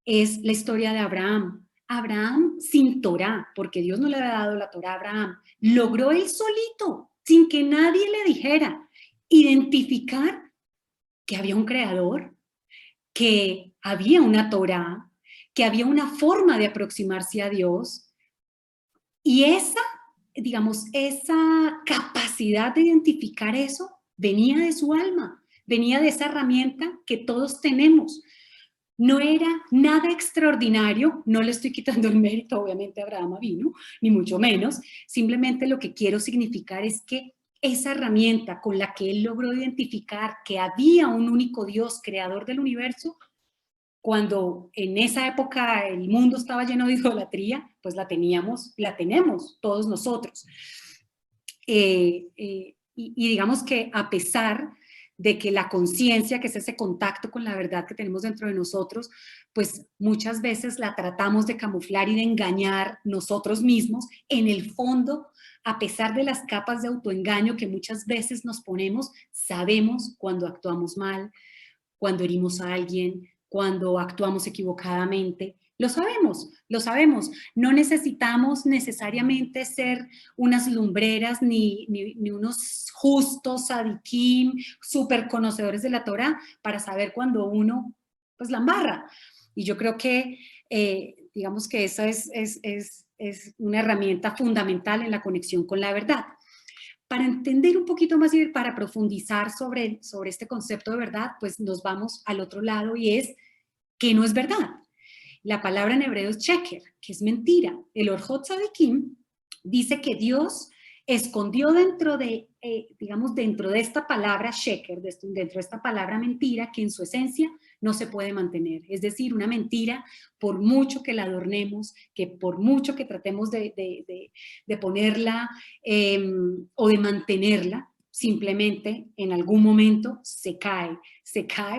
B: es la historia de Abraham. Abraham sin Torá, porque Dios no le había dado la Torá a Abraham, logró él solito, sin que nadie le dijera, identificar que había un creador, que había una Torá, que había una forma de aproximarse a Dios, y esa, digamos, esa capacidad de identificar eso venía de su alma, venía de esa herramienta que todos tenemos. No era nada extraordinario, no le estoy quitando el mérito obviamente a Abraham Avinu, ni mucho menos, simplemente lo que quiero significar es que esa herramienta con la que él logró identificar que había un único Dios creador del universo, cuando en esa época el mundo estaba lleno de idolatría, pues la tenemos todos nosotros. Y digamos que a pesar de que la conciencia, que es ese contacto con la verdad que tenemos dentro de nosotros, pues muchas veces la tratamos de camuflar y de engañar nosotros mismos, en el fondo, a pesar de las capas de autoengaño que muchas veces nos ponemos, sabemos cuando actuamos mal, cuando herimos a alguien, cuando actuamos equivocadamente. Lo sabemos. No necesitamos necesariamente ser unas lumbreras ni unos justos sadiquim, súper conocedores de la Torá, para saber cuando uno pues la embarra. Y yo creo que, digamos que esa es una herramienta fundamental en la conexión con la verdad. Para entender un poquito más y para profundizar sobre este concepto de verdad, pues nos vamos al otro lado y es ¿qué no es verdad? La palabra en hebreo es sheker, que es mentira. El Orjot Tzadikim dice que Dios escondió dentro de, digamos, dentro de esta palabra sheker, dentro de esta palabra mentira, que en su esencia no se puede mantener. Es decir, una mentira, por mucho que la adornemos, que por mucho que tratemos de ponerla o de mantenerla, simplemente en algún momento se cae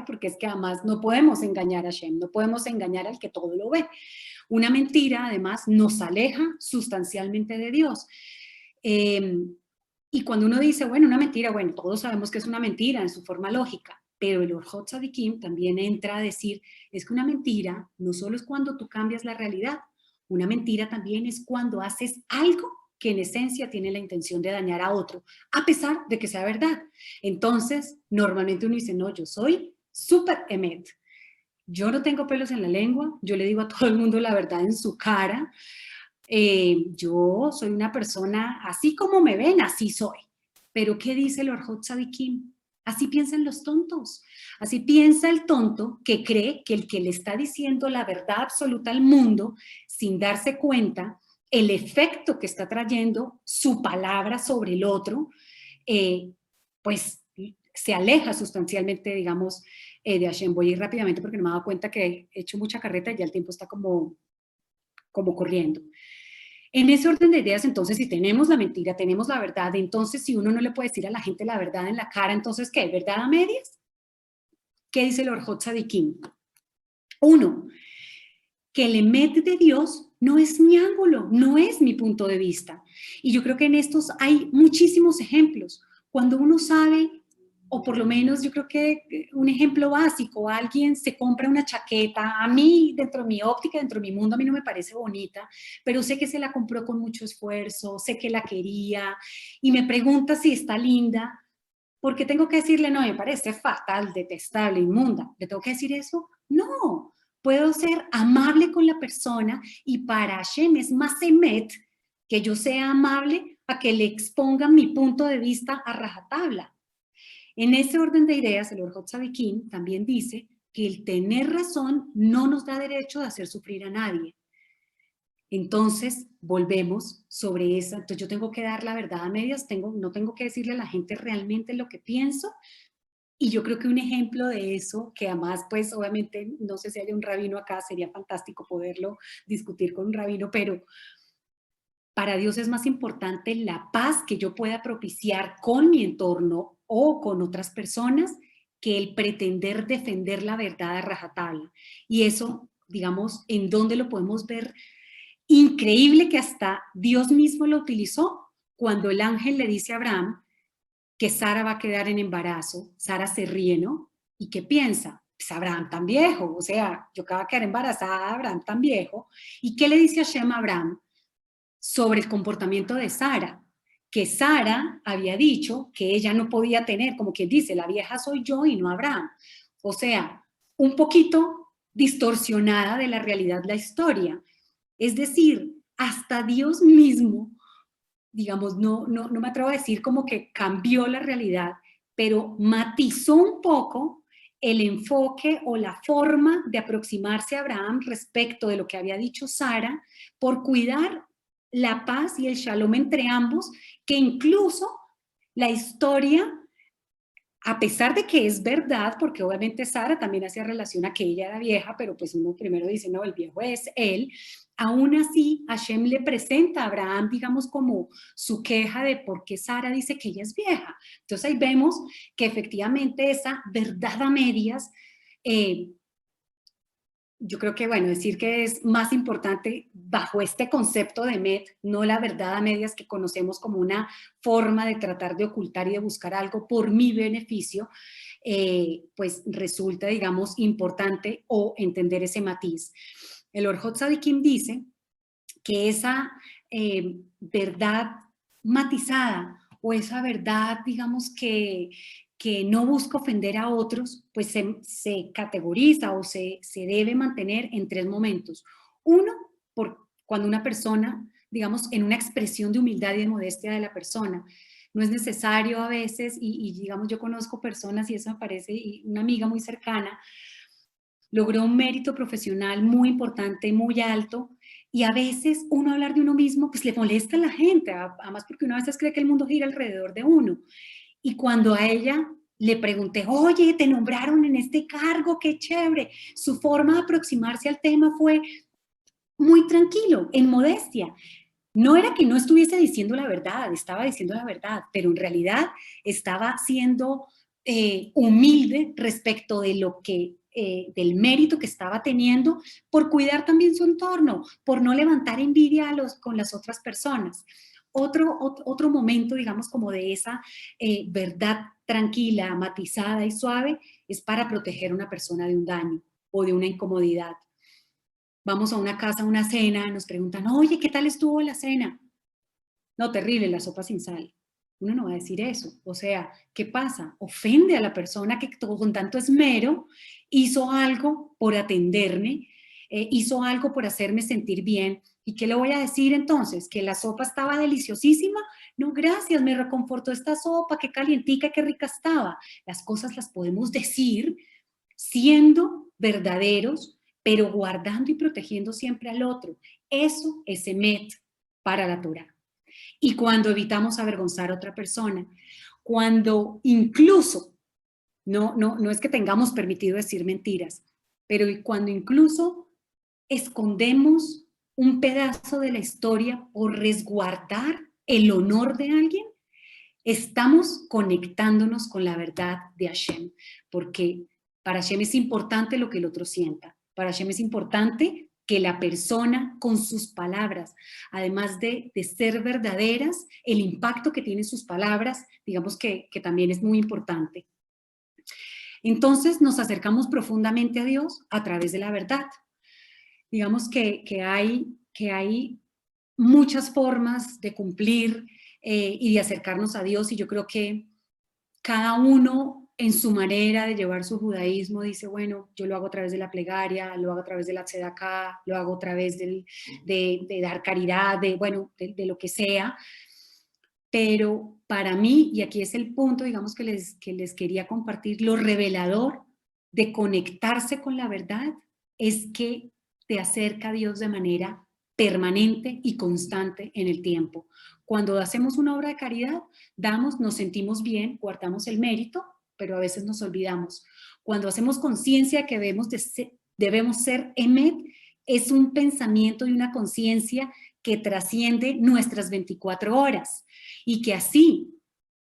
B: porque es que además no podemos engañar a Hashem, no podemos engañar al que todo lo ve. Una mentira además nos aleja sustancialmente de Dios. Y cuando uno dice, bueno, una mentira, bueno, todos sabemos que es una mentira en su forma lógica, pero el Orjot Tzadikim también entra a decir, es que una mentira no solo es cuando tú cambias la realidad, una mentira también es cuando haces algo que en esencia tiene la intención de dañar a otro, a pesar de que sea verdad. Entonces, normalmente uno dice, no, yo soy súper emet. Yo no tengo pelos en la lengua, yo le digo a todo el mundo la verdad en su cara. Yo soy una persona, así como me ven, así soy. Pero ¿qué dice el Orjot Tzadikim? Así piensan los tontos. Así piensa el tonto que cree que el que le está diciendo la verdad absoluta al mundo, sin darse cuenta, el efecto que está trayendo su palabra sobre el otro, pues se aleja sustancialmente, digamos, de Hashem. Voy a ir rápidamente porque no me he dado cuenta que he hecho mucha carreta y ya el tiempo está como corriendo. En ese orden de ideas, entonces, si tenemos la mentira, tenemos la verdad, entonces si uno no le puede decir a la gente la verdad en la cara, entonces, ¿qué? ¿Verdad a medias? ¿Qué dice el Orjot Tzadikim? Uno, que el emet de Dios no es mi ángulo, no es mi punto de vista. Y yo creo que en estos hay muchísimos ejemplos. Cuando uno sabe o por lo menos yo creo que un ejemplo básico, alguien se compra una chaqueta, a mí dentro de mi óptica, dentro de mi mundo, a mí no me parece bonita, pero sé que se la compró con mucho esfuerzo, sé que la quería y me pregunta si está linda, ¿por qué tengo que decirle, no, me parece fatal, detestable, inmunda? ¿Le tengo que decir eso? No, puedo ser amable con la persona y para Hashem es más emet que yo sea amable a que le expongan mi punto de vista a rajatabla. En ese orden de ideas, el Orjot Tzadikim también dice que el tener razón no nos da derecho de hacer sufrir a nadie. Entonces, volvemos sobre esa. Entonces, yo tengo que dar la verdad a medias, no tengo que decirle a la gente realmente lo que pienso. Y yo creo que un ejemplo de eso, que además, pues, obviamente, no sé si hay un rabino acá, sería fantástico poderlo discutir con un rabino, pero para Dios es más importante la paz que yo pueda propiciar con mi entorno o con otras personas que el pretender defender la verdad a rajatabla. Y eso, digamos, ¿en dónde lo podemos ver? Increíble que hasta Dios mismo lo utilizó cuando el ángel le dice a Abraham que Sara va a quedar en embarazo. Sara se ríe, ¿no? ¿Y qué piensa? Pues Abraham tan viejo, o sea, yo acabo de quedar embarazada, Abraham tan viejo. ¿Y qué le dice Hashem a Abraham sobre el comportamiento de Sara? Que Sara había dicho que ella no podía tener, como quien dice, la vieja soy yo y no Abraham. O sea, un poquito distorsionada de la realidad la historia. Es decir, hasta Dios mismo, digamos, no me atrevo a decir como que cambió la realidad, pero matizó un poco el enfoque o la forma de aproximarse a Abraham respecto de lo que había dicho Sara por cuidar la paz y el shalom entre ambos, que incluso la historia, a pesar de que es verdad, porque obviamente Sara también hacía relación a que ella era vieja, pero pues uno primero dice, no, el viejo es él, aún así Hashem le presenta a Abraham, digamos, como su queja de por qué Sara dice que ella es vieja. Entonces ahí vemos que efectivamente esa verdad a medias, yo creo que, bueno, decir que es más importante bajo este concepto de Met, no la verdad a medias que conocemos como una forma de tratar de ocultar y de buscar algo por mi beneficio, pues resulta, digamos, importante o entender ese matiz. El Orjot Tzadikim dice que esa verdad matizada o esa verdad, digamos, que no busca ofender a otros, pues se categoriza o se debe mantener en tres momentos. Uno, por cuando una persona, digamos, en una expresión de humildad y de modestia de la persona. No es necesario a veces, y digamos, yo conozco personas, y eso me parece, y una amiga muy cercana, logró un mérito profesional muy importante, muy alto, y a veces uno hablar de uno mismo, pues le molesta a la gente, además porque uno a veces cree que el mundo gira alrededor de uno. Y cuando a ella le pregunté, oye, te nombraron en este cargo, qué chévere, su forma de aproximarse al tema fue muy tranquilo, en modestia. No era que no estuviese diciendo la verdad, estaba diciendo la verdad, pero en realidad estaba siendo humilde respecto de lo que, del mérito que estaba teniendo por cuidar también su entorno, por no levantar envidia con las otras personas. Otro momento, digamos, como de esa verdad tranquila, matizada y suave, es para proteger a una persona de un daño o de una incomodidad. Vamos a una casa, a una cena, nos preguntan, oye, ¿qué tal estuvo la cena? No, terrible, la sopa sin sal. Uno no va a decir eso. O sea, ¿qué pasa? Ofende a la persona que con tanto esmero hizo algo por atenderme, hizo algo por hacerme sentir bien. ¿Y qué le voy a decir entonces? ¿Que la sopa estaba deliciosísima? No, gracias, me reconfortó esta sopa, qué calientica, qué rica estaba. Las cosas las podemos decir siendo verdaderos, pero guardando y protegiendo siempre al otro. Eso es emet para la Torah. Y cuando evitamos avergonzar a otra persona, cuando incluso, no es que tengamos permitido decir mentiras, pero cuando incluso escondemos un pedazo de la historia por resguardar el honor de alguien, estamos conectándonos con la verdad de Hashem, porque para Hashem es importante lo que el otro sienta, para Hashem es importante que la persona con sus palabras, además de ser verdaderas, el impacto que tienen sus palabras, digamos que también es muy importante. entonces nos acercamos profundamente a Dios a través de la verdad. Digamos que hay muchas formas de cumplir y de acercarnos a Dios, y yo creo que cada uno en su manera de llevar su judaísmo dice, bueno, yo lo hago a través de la plegaria, lo hago a través de la tzedaká, lo hago a través de dar caridad, de lo que sea. Pero para mí, y aquí es el punto, digamos, que les quería compartir, lo revelador de conectarse con la verdad es que te acerca a Dios de manera permanente y constante en el tiempo. Cuando hacemos una obra de caridad, nos sentimos bien, guardamos el mérito, pero a veces nos olvidamos. Cuando hacemos conciencia que debemos ser emet, es un pensamiento y una conciencia que trasciende nuestras 24 horas. Y que así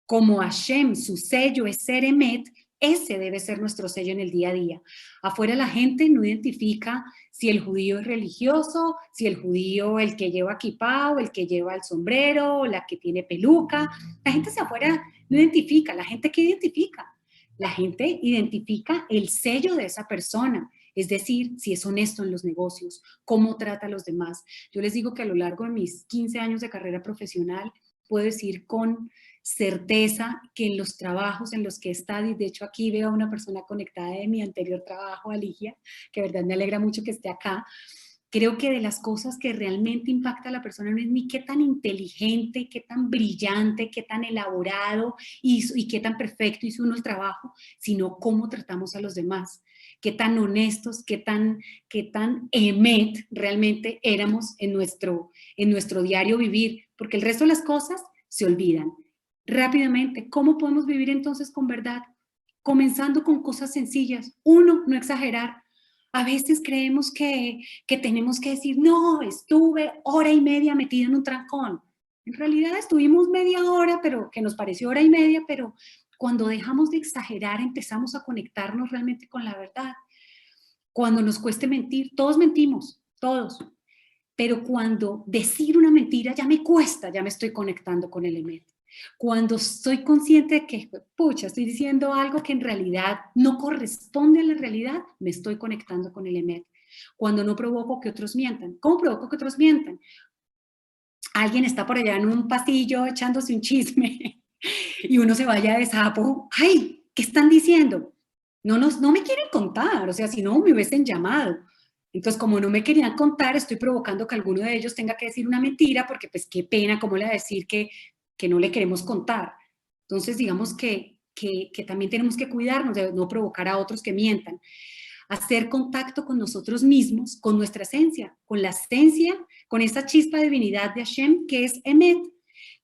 B: como Hashem, su sello es ser emet, ese debe ser nuestro sello en el día a día. Afuera la gente no identifica si el judío es religioso, si el judío el que lleva kipá, o el que lleva el sombrero, o la que tiene peluca. La gente hacia afuera no identifica. ¿La gente qué identifica? La gente identifica el sello de esa persona. Es decir, si es honesto en los negocios, cómo trata a los demás. Yo les digo que a lo largo de mis 15 años de carrera profesional, puedo decir con certeza que en los trabajos en los que he estado, y de hecho aquí veo a una persona conectada de mi anterior trabajo, Alicia, que de verdad me alegra mucho que esté acá, creo que de las cosas que realmente impacta a la persona no es ni qué tan inteligente, qué tan brillante, qué tan elaborado y qué tan perfecto hizo uno el trabajo, sino cómo tratamos a los demás, qué tan honestos, qué tan emet realmente éramos en nuestro diario vivir, porque el resto de las cosas se olvidan rápidamente. ¿Cómo podemos vivir entonces con verdad? Comenzando con cosas sencillas. Uno, no exagerar. A veces creemos que tenemos que decir, no, estuve hora y media metida en un trancón. En realidad estuvimos media hora, pero que nos pareció hora y media, pero cuando dejamos de exagerar empezamos a conectarnos realmente con la verdad. Cuando nos cueste mentir, todos mentimos, todos. Pero cuando decir una mentira ya me cuesta, ya me estoy conectando con el emet. Cuando soy consciente de que, pucha, estoy diciendo algo que en realidad no corresponde a la realidad, me estoy conectando con el emet. Cuando no provoco que otros mientan. ¿Cómo provoco que otros mientan? Alguien está por allá en un pasillo echándose un chisme y uno se vaya de sapo. ¡Ay! ¿Qué están diciendo? No me quieren contar, o sea, si no me hubiesen llamado. Entonces, como no me querían contar, estoy provocando que alguno de ellos tenga que decir una mentira, porque pues qué pena, ¿cómo le va a decir que no le queremos contar? Entonces, digamos que también tenemos que cuidarnos de no provocar a otros que mientan. Hacer contacto con nosotros mismos, con nuestra esencia, con la esencia, con esa chispa de divinidad de Hashem que es Emet,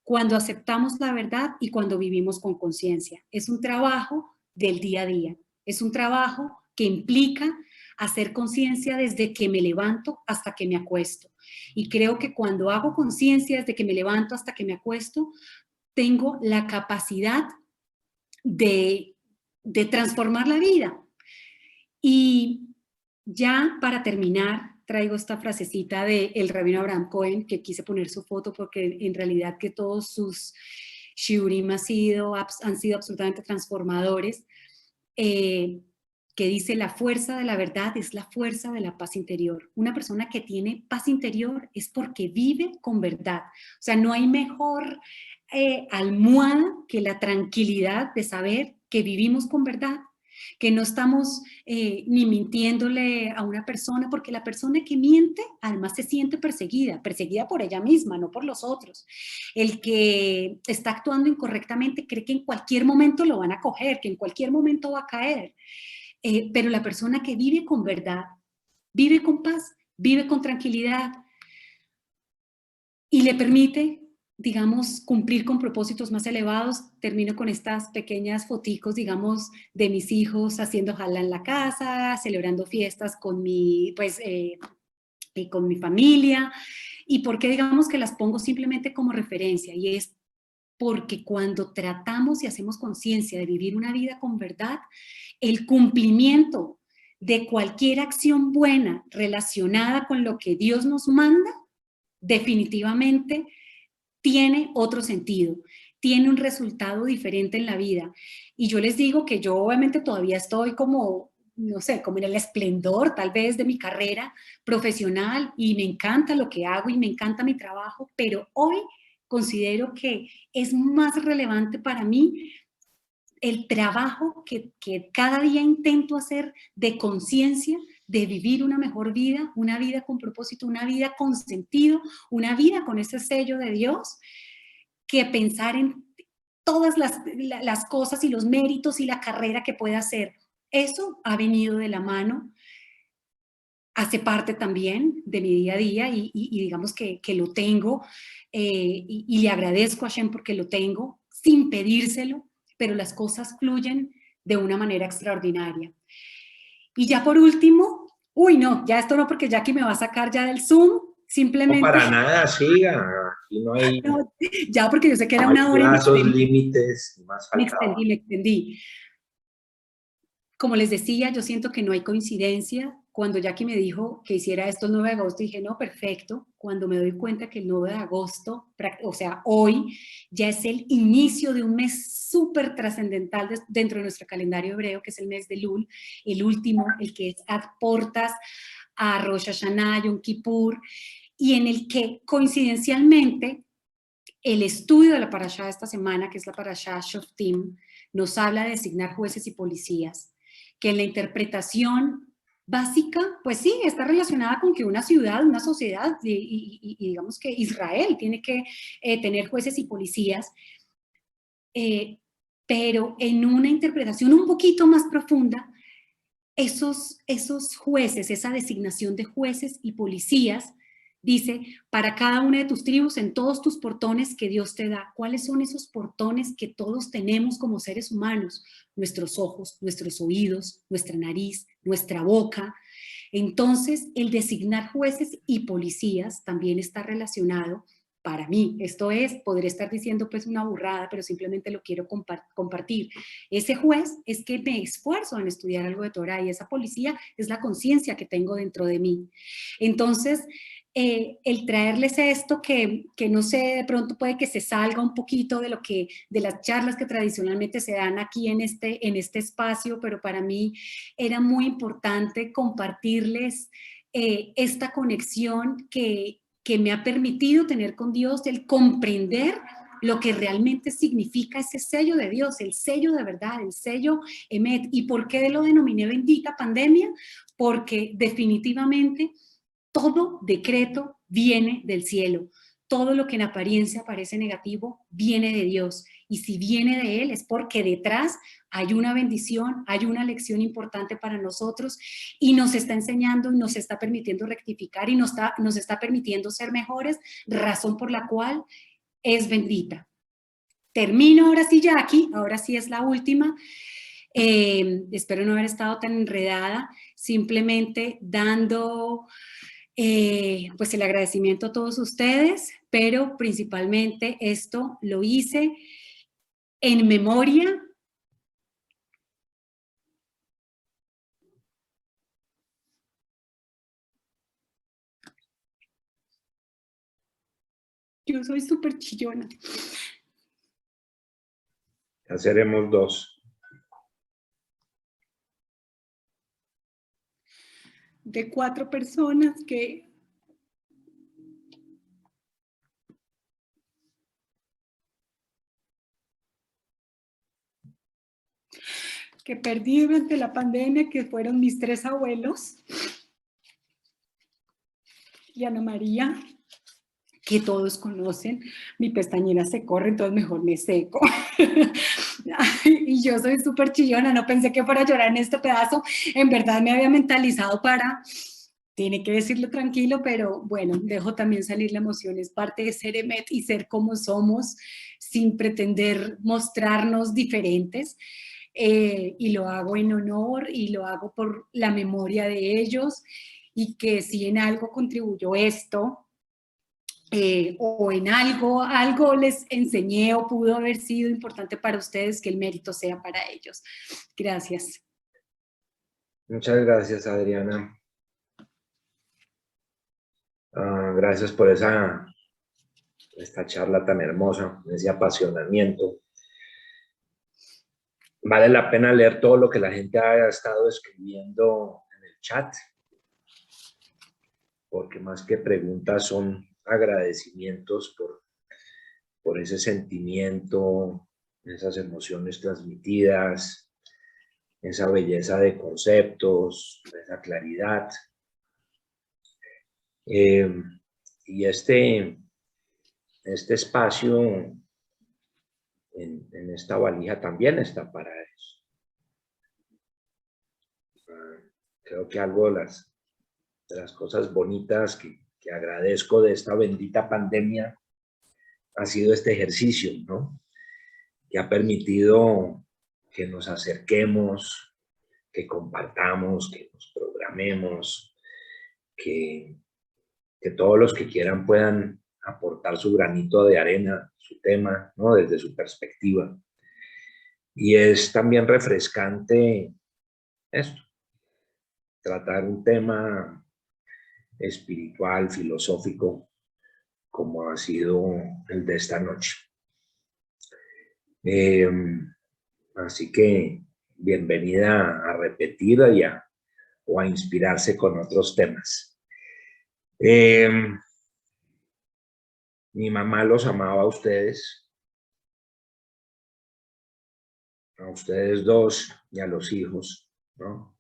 B: cuando aceptamos la verdad y cuando vivimos con conciencia. Es un trabajo del día a día, es un trabajo que implica hacer conciencia desde que me levanto hasta que me acuesto. Y creo que cuando hago conciencia desde que me levanto hasta que me acuesto, tengo la capacidad de transformar la vida. Y ya para terminar, traigo esta frasecita del rabino Abraham Cohen, que quise poner su foto porque en realidad que todos sus shiurim han sido absolutamente transformadores, que dice: la fuerza de la verdad es la fuerza de la paz interior. Una persona que tiene paz interior es porque vive con verdad. O sea, no hay mejor almohada que la tranquilidad de saber que vivimos con verdad, que no estamos ni mintiéndole a una persona, porque la persona que miente además se siente perseguida por ella misma, no por los otros. El que está actuando incorrectamente cree que en cualquier momento lo van a coger, que en cualquier momento va a caer. Pero la persona que vive con verdad, vive con paz, vive con tranquilidad y le permite, digamos, cumplir con propósitos más elevados. Termino con estas pequeñas foticos, digamos, de mis hijos haciendo jalá en la casa, celebrando fiestas con con mi familia. ¿Y por qué digamos que las pongo simplemente como referencia? Y es porque cuando tratamos y hacemos conciencia de vivir una vida con verdad, el cumplimiento de cualquier acción buena relacionada con lo que Dios nos manda, definitivamente tiene otro sentido, tiene un resultado diferente en la vida. Y yo les digo que yo obviamente todavía estoy como, no sé, como en el esplendor tal vez de mi carrera profesional y me encanta lo que hago y me encanta mi trabajo, pero hoy considero que es más relevante para mí el trabajo que cada día intento hacer de conciencia, de vivir una mejor vida, una vida con propósito, una vida con sentido, una vida con ese sello de Dios, que pensar en todas las cosas y los méritos y la carrera que pueda hacer. Eso ha venido de la mano, hace parte también de mi día a día y digamos que lo tengo y le agradezco a Shem porque lo tengo sin pedírselo, pero las cosas fluyen de una manera extraordinaria. Y ya por último, uy no, ya esto no porque Jackie me va a sacar ya del Zoom,
A: No,
B: simplemente,
A: para nada, siga. Aquí
B: no, ya porque yo sé que era
A: no hay
B: una hora y
A: plazos, límites, ni más faltaba.
B: me extendí. Como les decía, yo siento que no hay coincidencia. Cuando Jackie me dijo que hiciera esto el 9 de agosto, dije, no, perfecto. Cuando me doy cuenta que el 9 de agosto, o sea, hoy, ya es el inicio de un mes súper trascendental dentro de nuestro calendario hebreo, que es el mes de Lul, el último, el que es a portas a Rosh Hashanah, Yom Kippur, y en el que coincidencialmente el estudio de la parashá de esta semana, que es la parashá Shoftim, nos habla de designar jueces y policías, que en la interpretación básica, pues sí, está relacionada con que una ciudad, una sociedad, y digamos que Israel tiene que tener jueces y policías, pero en una interpretación un poquito más profunda, esos jueces, esa designación de jueces y policías, dice, para cada una de tus tribus, en todos tus portones que Dios te da. ¿Cuáles son esos portones que todos tenemos como seres humanos? Nuestros ojos, nuestros oídos, nuestra nariz, nuestra boca. Entonces, el designar jueces y policías también está relacionado para mí. Esto es, podría estar diciendo pues una burrada, pero simplemente lo quiero compartir. Ese juez es que me esfuerzo en estudiar algo de Torah y esa policía es la conciencia que tengo dentro de mí. Entonces, el traerles esto que no sé, de pronto puede que se salga un poquito de lo que, de las charlas que tradicionalmente se dan aquí en este espacio, pero para mí era muy importante compartirles esta conexión que me ha permitido tener con Dios, el comprender lo que realmente significa ese sello de Dios, el sello de verdad, el sello Emet. ¿Y por qué lo denominé bendita pandemia? Porque definitivamente todo decreto viene del cielo. Todo lo que en apariencia parece negativo viene de Dios. Y si viene de Él es porque detrás hay una bendición, hay una lección importante para nosotros y nos está enseñando y nos está permitiendo rectificar y nos está permitiendo ser mejores, razón por la cual es bendita. Termino ahora sí, Jackie, ahora sí es la última. Espero no haber estado tan enredada, simplemente dando pues el agradecimiento a todos ustedes, pero principalmente esto lo hice en memoria yo soy súper chillona.
A: Ya seremos dos.
B: De 4 personas que perdí durante la pandemia, que fueron mis 3 abuelos y Ana María, que todos conocen. Mi pestañera se corre, entonces mejor me seco. Y yo soy súper chillona, no pensé que fuera a llorar en este pedazo. En verdad me había mentalizado para, tiene que decirlo tranquilo, pero bueno, dejo también salir la emoción. Es parte de ser Emet y ser como somos, sin pretender mostrarnos diferentes. Y lo hago en honor y lo hago por la memoria de ellos y que si en algo contribuyó esto, o en algo les enseñé o pudo haber sido importante para ustedes, que el mérito sea para ellos. Gracias.
A: Muchas gracias, Adriana. Gracias por esta charla tan hermosa, ese apasionamiento. Vale la pena leer todo lo que la gente ha estado escribiendo en el chat, porque más que preguntas son agradecimientos por ese sentimiento, esas emociones transmitidas, esa belleza de conceptos, esa claridad. Y este espacio en esta valija también está para eso. Creo que algo de las cosas bonitas que agradezco de esta bendita pandemia ha sido este ejercicio, ¿no? Que ha permitido que nos acerquemos, que compartamos, que nos programemos, que todos los que quieran puedan aportar su granito de arena, su tema, ¿no? Desde su perspectiva. Y es también refrescante esto, tratar un tema espiritual, filosófico, como ha sido el de esta noche. Así que bienvenida a repetir o a inspirarse con otros temas. Mi mamá los amaba a ustedes dos y a los hijos, ¿no?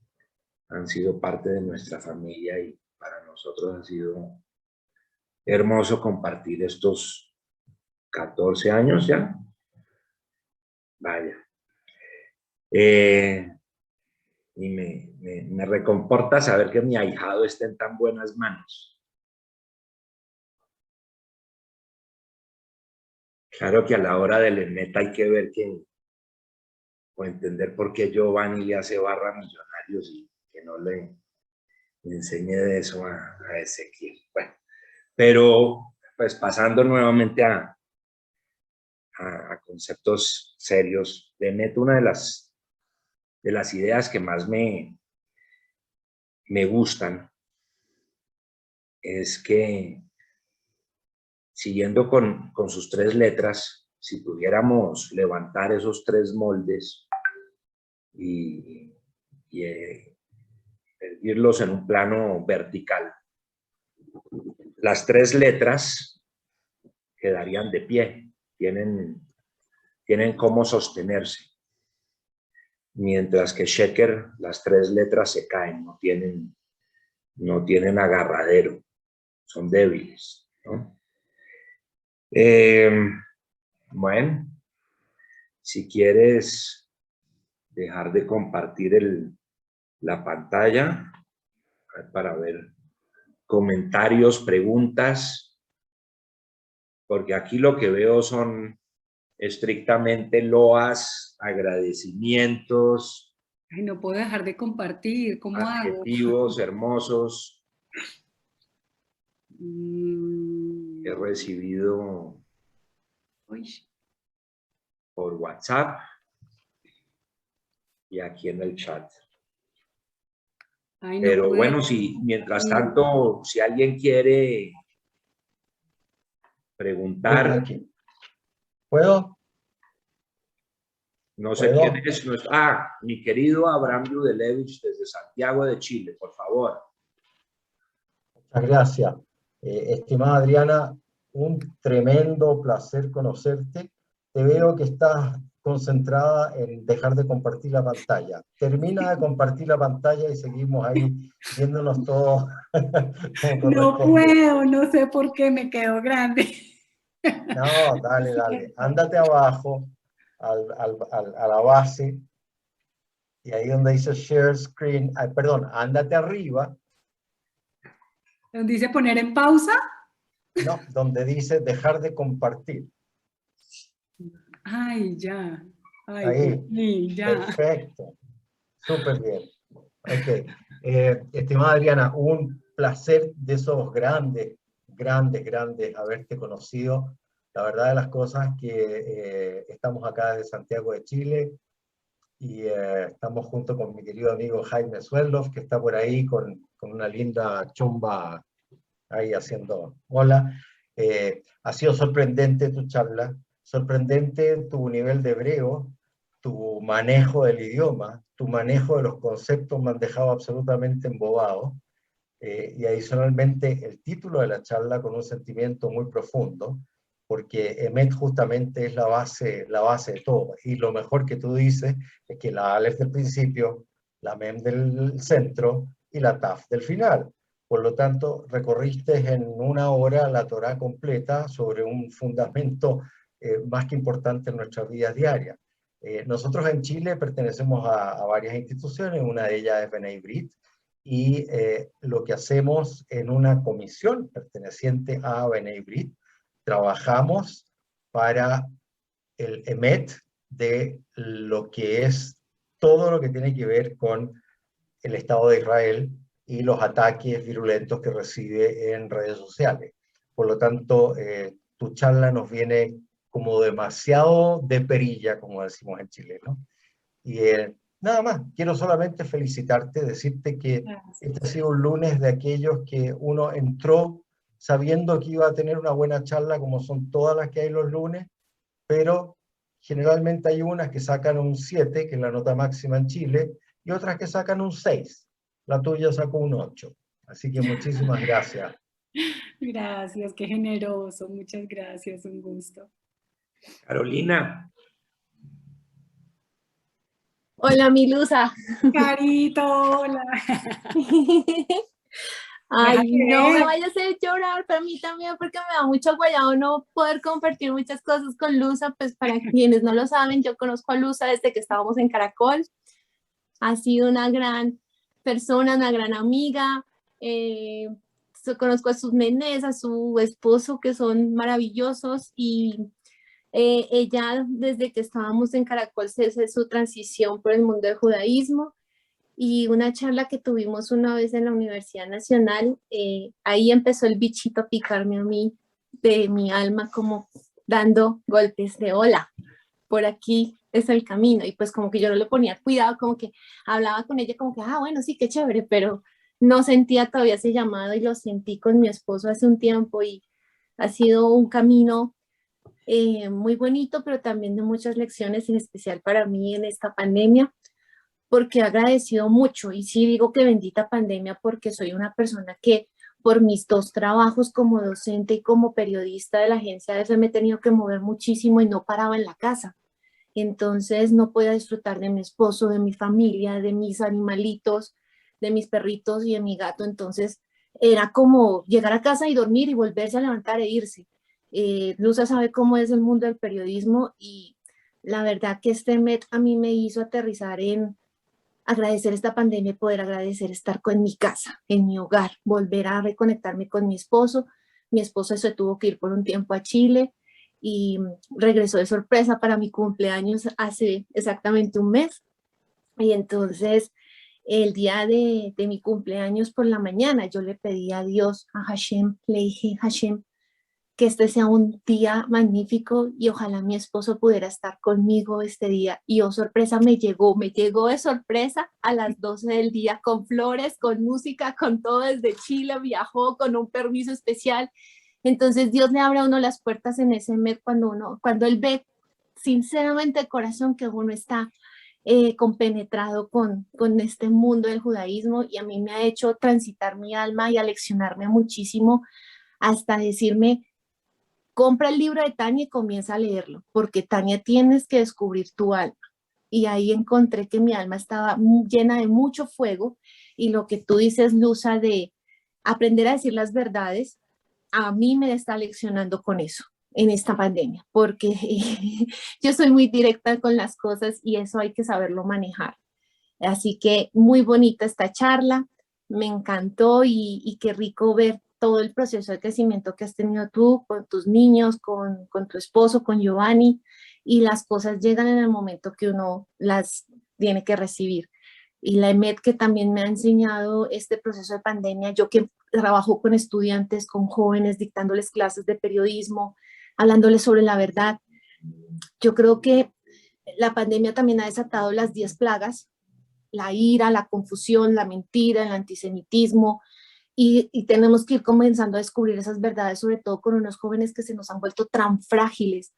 A: Han sido parte de nuestra familia y para nosotros ha sido hermoso compartir estos 14 años ya. Vaya. Y me reconforta saber que mi ahijado está en tan buenas manos. Claro que a la hora del meta hay que ver o entender por qué Giovanni le hace barra a Millonarios y que no le enseñe de eso a Ezequiel. Bueno, pero pues pasando nuevamente a conceptos serios, de neto, una de las ideas que más me gustan es que, siguiendo con sus tres letras, si pudiéramos levantar esos tres moldes y erguirlos en un plano vertical, las tres letras quedarían de pie, tienen cómo sostenerse, mientras que Sheker, las tres letras se caen, no tienen agarradero, son débiles, ¿no? Bueno, si quieres dejar de compartir la pantalla para ver comentarios, preguntas, porque aquí lo que veo son estrictamente loas, agradecimientos.
B: Ay, no puedo dejar de compartir, ¿cómo hago?
A: Adjetivos hermosos. He recibido por WhatsApp y aquí en el chat.
B: Ay, no.
A: Pero bueno, si mientras tanto, si alguien quiere preguntar.
C: ¿Puedo?
A: No sé quién es nuestro. Mi querido Abraham Yudelevich desde Santiago de Chile, por favor.
C: Muchas gracias. Estimada Adriana, un tremendo placer conocerte. Te veo que estás concentrada en dejar de compartir la pantalla. Termina de compartir la pantalla y seguimos ahí viéndonos todos.
B: No puedo, no sé por qué me quedo grande.
C: No, dale. Ándate abajo a la base y ahí donde dice Share Screen, perdón, ándate arriba.
B: ¿Donde dice poner en pausa?
C: No, donde dice dejar de compartir.
B: Ay, ya. Ay,
C: ahí,
B: sí, ya.
C: Perfecto. Súper bien. Ok. Estimada Adriana, un placer de esos grandes haberte conocido. La verdad de las cosas que estamos acá desde Santiago de Chile y estamos junto con mi querido amigo Jaime Sueldos, que está por ahí con una linda chomba ahí haciendo hola. Ha sido sorprendente tu charla, sorprendente tu nivel de hebreo, tu manejo del idioma, tu manejo de los conceptos me han dejado absolutamente embobado. Y adicionalmente el título de la charla con un sentimiento muy profundo, porque Emet justamente es la base de todo. Y lo mejor que tú dices es que la Aleph del principio, la Mem del centro y la Taf del final. Por lo tanto, recorriste en una hora la Torá completa sobre un fundamento más que importante en nuestras vidas diarias. Nosotros en Chile pertenecemos a varias instituciones, una de ellas es B'nai Brit, y lo que hacemos en una comisión perteneciente a B'nai Brit, trabajamos para el EMET de lo que es todo lo que tiene que ver con el Estado de Israel y los ataques virulentos que recibe en redes sociales. Por lo tanto, tu charla nos viene como demasiado de perilla, como decimos en Chile, ¿no? Y nada más, quiero solamente felicitarte, decirte que este ha sido un lunes de aquellos que uno entró sabiendo que iba a tener una buena charla, como son todas las que hay los lunes, pero generalmente hay unas que sacan un 7, que es la nota máxima en Chile, y otras que sacan un 6. La tuya sacó un 8. Así que muchísimas gracias.
B: Gracias, qué generoso, muchas gracias, un gusto.
A: Carolina.
D: Hola, Milusa.
B: Carito, hola.
D: Ay,
B: Déjate
D: no me
B: ver.
D: vayas a hacer llorar, pero a mí también, porque me da mucho guayado no poder compartir muchas cosas con Luza. Pues para quienes no lo saben, yo conozco a Luza desde que estábamos en Caracol. Ha sido una gran persona, una gran amiga. Conozco a sus nenes, a su esposo, que son maravillosos, y ella, desde que estábamos en Caracol, se hace su transición por el mundo del judaísmo. Y una charla que tuvimos una vez en la Universidad Nacional, ahí empezó el bichito a picarme a mí, de mi alma, como dando golpes de hola, por aquí es el camino. Y pues como que yo no le ponía cuidado, como que hablaba con ella como que, bueno, sí, qué chévere, pero no sentía todavía ese llamado, y lo sentí con mi esposo hace un tiempo, y ha sido un camino muy bonito, pero también de muchas lecciones, en especial para mí en esta pandemia, porque he agradecido mucho. Y sí digo que bendita pandemia, porque soy una persona que por mis dos trabajos como docente y como periodista de la agencia EFE me he tenido que mover muchísimo y no paraba en la casa. Entonces no podía disfrutar de mi esposo, de mi familia, de mis animalitos, de mis perritos y de mi gato. Entonces era como llegar a casa y dormir y volverse a levantar e irse. Luza sabe cómo es el mundo del periodismo, y la verdad que este MET a mí me hizo aterrizar en agradecer esta pandemia, poder agradecer estar en mi casa, en mi hogar, volver a reconectarme con mi esposo. Mi esposo se tuvo que ir por un tiempo a Chile y regresó de sorpresa para mi cumpleaños hace exactamente un mes. Y entonces el día de mi cumpleaños por la mañana yo le pedí a Dios, a Hashem, le dije, Hashem, que este sea un día magnífico y ojalá mi esposo pudiera estar conmigo este día. Y oh, sorpresa, me llegó de sorpresa a las 12 del día, con flores, con música, con todo desde Chile, viajó con un permiso especial. Entonces Dios le abre a uno las puertas en ese mes cuando él ve sinceramente el corazón que uno está compenetrado con este mundo del judaísmo, y a mí me ha hecho transitar mi alma y aleccionarme muchísimo, hasta decirme, compra el libro de Tania y comienza a leerlo, porque Tania, tienes que descubrir tu alma. Y ahí encontré que mi alma estaba llena de mucho fuego, y lo que tú dices, Luza, de aprender a decir las verdades, a mí me está leccionando con eso en esta pandemia, porque yo soy muy directa con las cosas y eso hay que saberlo manejar. Así que muy bonita esta charla, me encantó, y qué rico ver todo el proceso de crecimiento que has tenido tú con tus niños, con tu esposo, con Giovanni, y las cosas llegan en el momento que uno las tiene que recibir. Y la EMET, que también me ha enseñado este proceso de pandemia, yo que trabajo con estudiantes, con jóvenes, dictándoles clases de periodismo, hablándoles sobre la verdad. Yo creo que la pandemia también ha desatado las 10 plagas: la ira, la confusión, la mentira, el antisemitismo, y tenemos que ir comenzando a descubrir esas verdades, sobre todo con unos jóvenes que se nos han vuelto tan frágiles.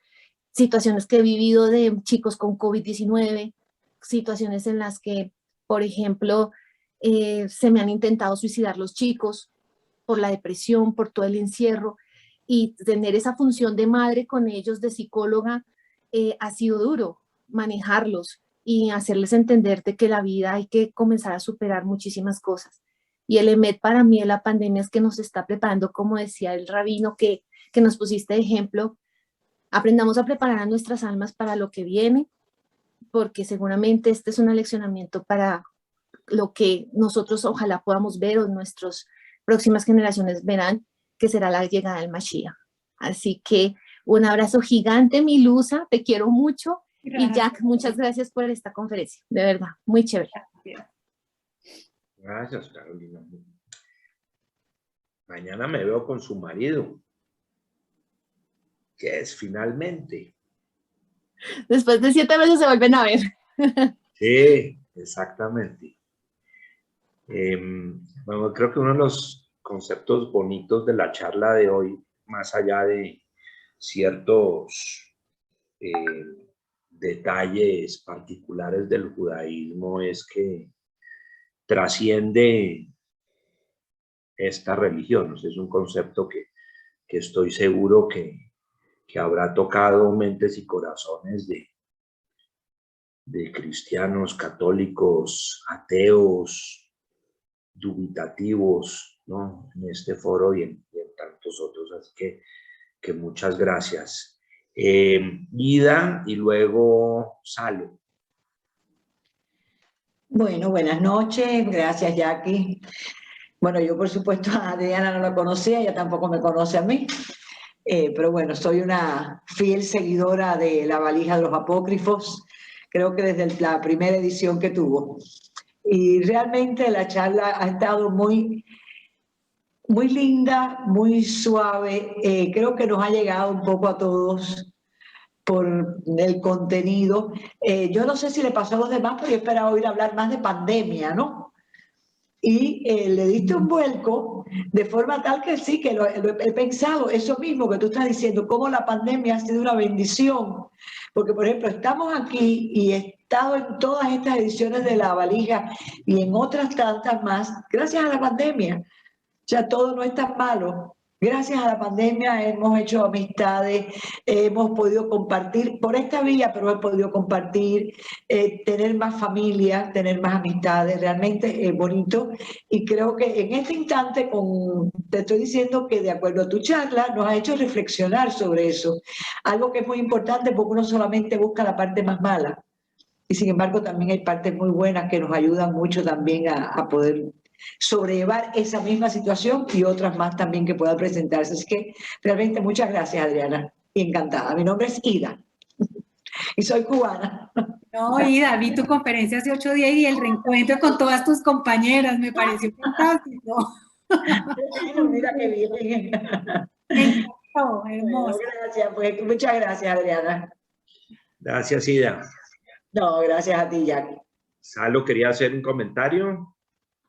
D: situaciones que he vivido de chicos con COVID-19, situaciones en las que, por ejemplo, se me han intentado suicidar los chicos por la depresión, por todo el encierro, y tener esa función de madre con ellos, de psicóloga, ha sido duro manejarlos y hacerles entender de que la vida hay que comenzar a superar muchísimas cosas. Y el EMED para mí en la pandemia es que nos está preparando, como decía el rabino que nos pusiste de ejemplo, aprendamos a preparar a nuestras almas para lo que viene, porque seguramente este es un aleccionamiento para lo que nosotros ojalá podamos ver o nuestras próximas generaciones verán, que será la llegada del Mashiach. Así que un abrazo gigante, Milusa, te quiero mucho. Gracias. Y Jack, muchas gracias por esta conferencia, de verdad, muy chévere.
A: Gracias, Carolina. Mañana me veo con su marido. ¿Qué es finalmente?
D: Después de 7 meses se vuelven a ver.
A: Sí, exactamente. Bueno, creo que uno de los conceptos bonitos de la charla de hoy, más allá de ciertos detalles particulares del judaísmo, es que trasciende esta religión. Es un concepto que estoy seguro que habrá tocado mentes y corazones de cristianos, católicos, ateos, dubitativos, ¿no? En este foro y en tantos otros. Así que muchas gracias. Ida y luego Salo.
E: Bueno, buenas noches. Gracias, Jackie. Bueno, yo por supuesto a Adriana no la conocía, ella tampoco me conoce a mí. Pero bueno, soy una fiel seguidora de La Valija de los Apócrifos, creo que desde la primera edición que tuvo. Y realmente la charla ha estado muy linda, muy suave. Creo que nos ha llegado un poco a todos por el contenido. Yo no sé si le pasó a los demás, pero yo esperaba oír hablar más de pandemia, ¿no? Y le diste un vuelco de forma tal que sí, que lo he pensado, eso mismo que tú estás diciendo, cómo la pandemia ha sido una bendición. Porque, por ejemplo, estamos aquí y he estado en todas estas ediciones de La Valija y en otras tantas más, gracias a la pandemia. O sea, todo no es tan malo. Gracias a la pandemia hemos hecho amistades, hemos podido compartir por esta vía, pero hemos podido compartir, tener más familia, tener más amistades, realmente es bonito. Y creo que en este instante, te estoy diciendo que de acuerdo a tu charla, nos ha hecho reflexionar sobre eso. Algo que es muy importante porque uno solamente busca la parte más mala. Y sin embargo también hay partes muy buenas que nos ayudan mucho también a poder sobrellevar esa misma situación y otras más también que puedan presentarse. Así que realmente muchas gracias, Adriana, y encantada. Mi nombre es Ida y soy cubana.
B: No, Ida, vi tu conferencia hace 8 días y el reencuentro con todas tus compañeras, me pareció fantástico.
E: Bueno, mira qué bien.
B: Me encantó, hermoso.
E: Bueno, gracias, pues muchas gracias, Adriana.
A: Gracias, Ida.
E: No, gracias a ti, Jackie.
A: Salo, ¿quería hacer un comentario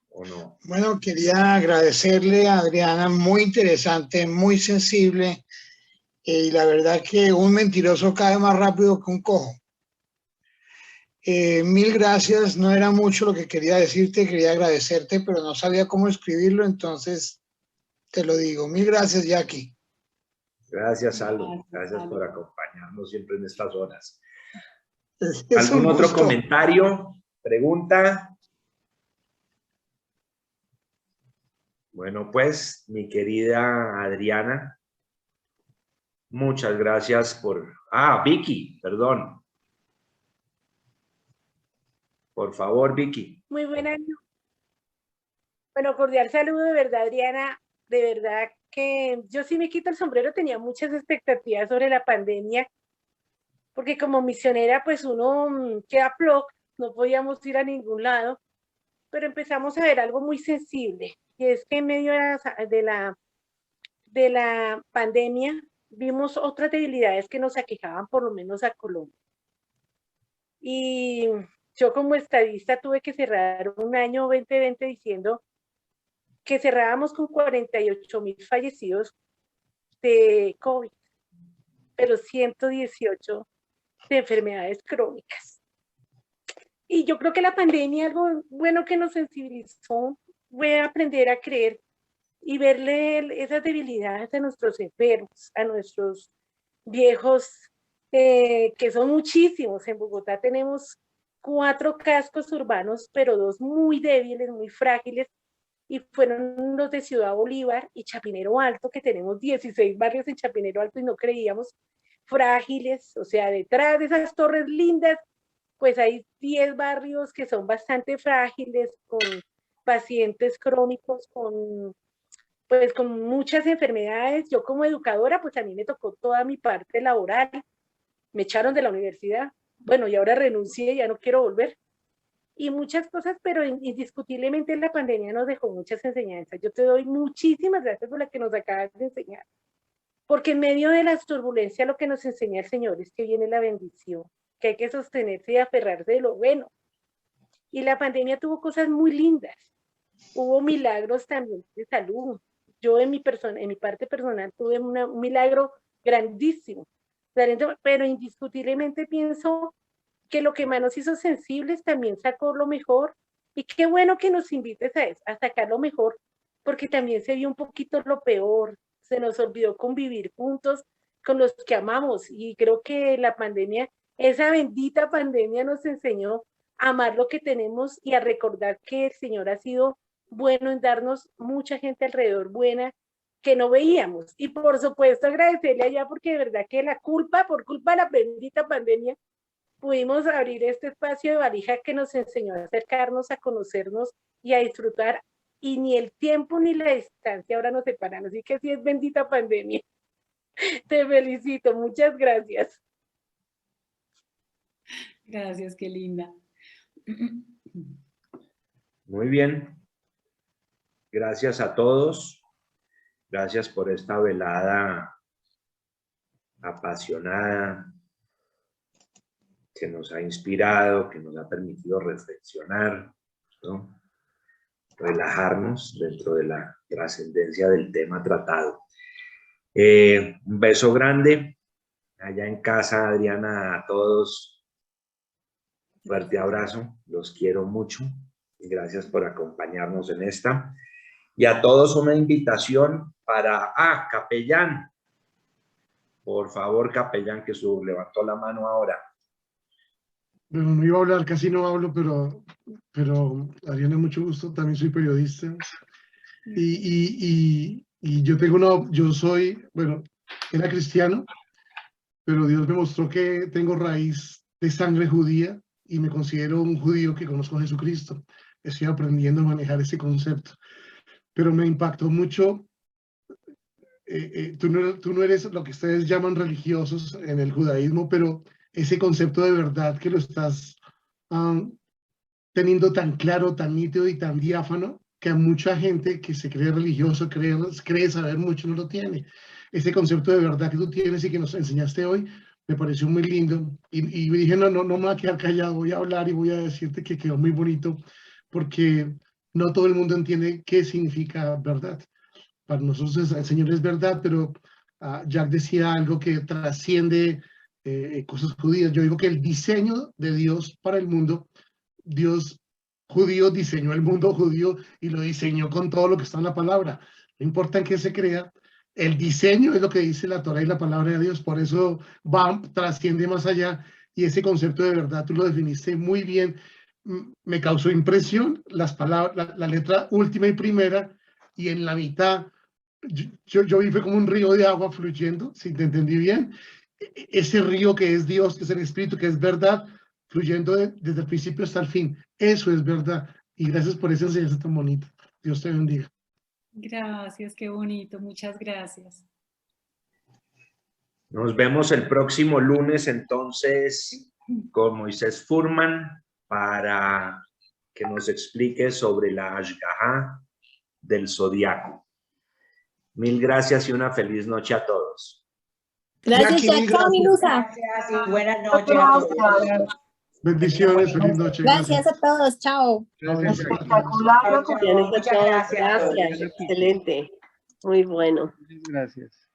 A: o no?
F: Bueno, quería agradecerle a Adriana, muy interesante, muy sensible, y la verdad que un mentiroso cae más rápido que un cojo. Mil gracias, no era mucho lo que quería decirte, quería agradecerte, pero no sabía cómo escribirlo, entonces te lo digo. Mil gracias, Jackie.
A: Gracias, Salo. Gracias por acompañarnos siempre en estas horas.
F: Es
A: ¿Algún otro
F: gusto.
A: comentario? ¿Pregunta? Bueno, pues, mi querida Adriana, muchas gracias por... Vicky, perdón. Por favor, Vicky.
G: Muy buenas. Bueno, cordial saludo, de verdad, Adriana. De verdad que yo sí me quito el sombrero, tenía muchas expectativas sobre la pandemia, porque como misionera, pues uno queda flojo, no podíamos ir a ningún lado, pero empezamos a ver algo muy sensible, y es que en medio de la pandemia vimos otras debilidades que nos aquejaban, por lo menos a Colombia. Y yo como estadista tuve que cerrar un año 2020 diciendo que cerrábamos con 48.000 fallecidos de COVID. pero 118 de enfermedades crónicas. Y yo creo que la pandemia, algo bueno que nos sensibilizó, fue aprender a creer y verle esas debilidades a nuestros enfermos, a nuestros viejos, que son muchísimos. En Bogotá tenemos 4 cascos urbanos, pero 2 muy débiles, muy frágiles, y fueron los de Ciudad Bolívar y Chapinero Alto, que tenemos 16 barrios en Chapinero Alto y no creíamos, frágiles. O sea, detrás de esas torres lindas, pues hay 10 barrios que son bastante frágiles, con pacientes crónicos, pues con muchas enfermedades. Yo como educadora, pues a mí me tocó toda mi parte laboral, me echaron de la universidad, bueno, y ahora renuncié, ya no quiero volver, y muchas cosas, pero indiscutiblemente la pandemia nos dejó muchas enseñanzas. Yo te doy muchísimas gracias por la que nos acabas de enseñar, porque en medio de las turbulencias lo que nos enseña el Señor es que viene la bendición, que hay que sostenerse y aferrarse de lo bueno. Y la pandemia tuvo cosas muy lindas, hubo milagros también de salud. Yo en mi parte personal tuve un milagro grandísimo, pero indiscutiblemente pienso que lo que más nos hizo sensibles también sacó lo mejor, y qué bueno que nos invites a eso, a sacar lo mejor, porque también se vio un poquito lo peor, se nos olvidó convivir juntos con los que amamos, y creo que la pandemia, esa bendita pandemia, nos enseñó a amar lo que tenemos y a recordar que el Señor ha sido bueno en darnos mucha gente alrededor buena que no veíamos, y por supuesto agradecerle allá, porque de verdad que por culpa de la bendita pandemia, pudimos abrir este espacio de valija que nos enseñó a acercarnos, a conocernos y a disfrutar, y ni el tiempo ni la distancia ahora nos separan, así que sí es bendita pandemia. Te felicito, muchas gracias.
B: Gracias, qué linda.
A: Muy bien. Gracias a todos. Gracias por esta velada apasionada, que nos ha inspirado, que nos ha permitido reflexionar, ¿no? Relajarnos dentro de la trascendencia del tema tratado. Un beso grande allá en casa, Adriana, a todos. Fuerte abrazo, los quiero mucho y gracias por acompañarnos en esta. Y a todos una invitación para... capellán. Por favor, capellán, que levantó la mano ahora.
H: Bueno, no iba a hablar, casi no hablo, pero Adriana, mucho gusto, también soy periodista. Y yo yo soy, bueno, era cristiano, pero Dios me mostró que tengo raíz de sangre judía y me considero un judío que conozco a Jesucristo. Estoy aprendiendo a manejar ese concepto. Pero me impactó mucho, tú no eres lo que ustedes llaman religiosos en el judaísmo, pero ese concepto de verdad que lo estás teniendo tan claro, tan nítido y tan diáfano, que a mucha gente que se cree religioso, cree saber mucho, no lo tiene. Ese concepto de verdad que tú tienes y que nos enseñaste hoy, me pareció muy lindo. Y dije, no me voy a quedar callado, voy a hablar y voy a decirte que quedó muy bonito, porque no todo el mundo entiende qué significa verdad. Para nosotros el Señor es verdad, pero Jack decía algo que trasciende cosas judías. Yo digo que el diseño de Dios para el mundo, Dios judío diseñó el mundo judío y lo diseñó con todo lo que está en la palabra. No importa en qué se crea, el diseño es lo que dice la Torá y la palabra de Dios, por eso trasciende más allá, y ese concepto de verdad tú lo definiste muy bien. Me causó impresión las palabras, la letra última y primera, y en la mitad yo vi fue como un río de agua fluyendo, si te entendí bien, ese río que es Dios, que es el Espíritu, que es verdad, fluyendo desde el principio hasta el fin. Eso es verdad, y gracias por esa enseñanza tan bonita. Dios te bendiga.
B: Gracias, qué bonito, muchas gracias.
A: Nos vemos el próximo lunes entonces con Moisés Furman para que nos explique sobre la Ashgaha del zodiaco. Mil gracias y una feliz noche a todos.
D: Gracias, chao, Milusa.
E: Gracias y buenas noches a todos.
H: Bendiciones, feliz noche.
D: Gracias a todos, chao.
E: Espectacular.
I: Muchas gracias. Excelente. Muy bueno.
J: Gracias.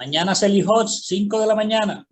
I: Mañana Celi Hots, 5 de la mañana.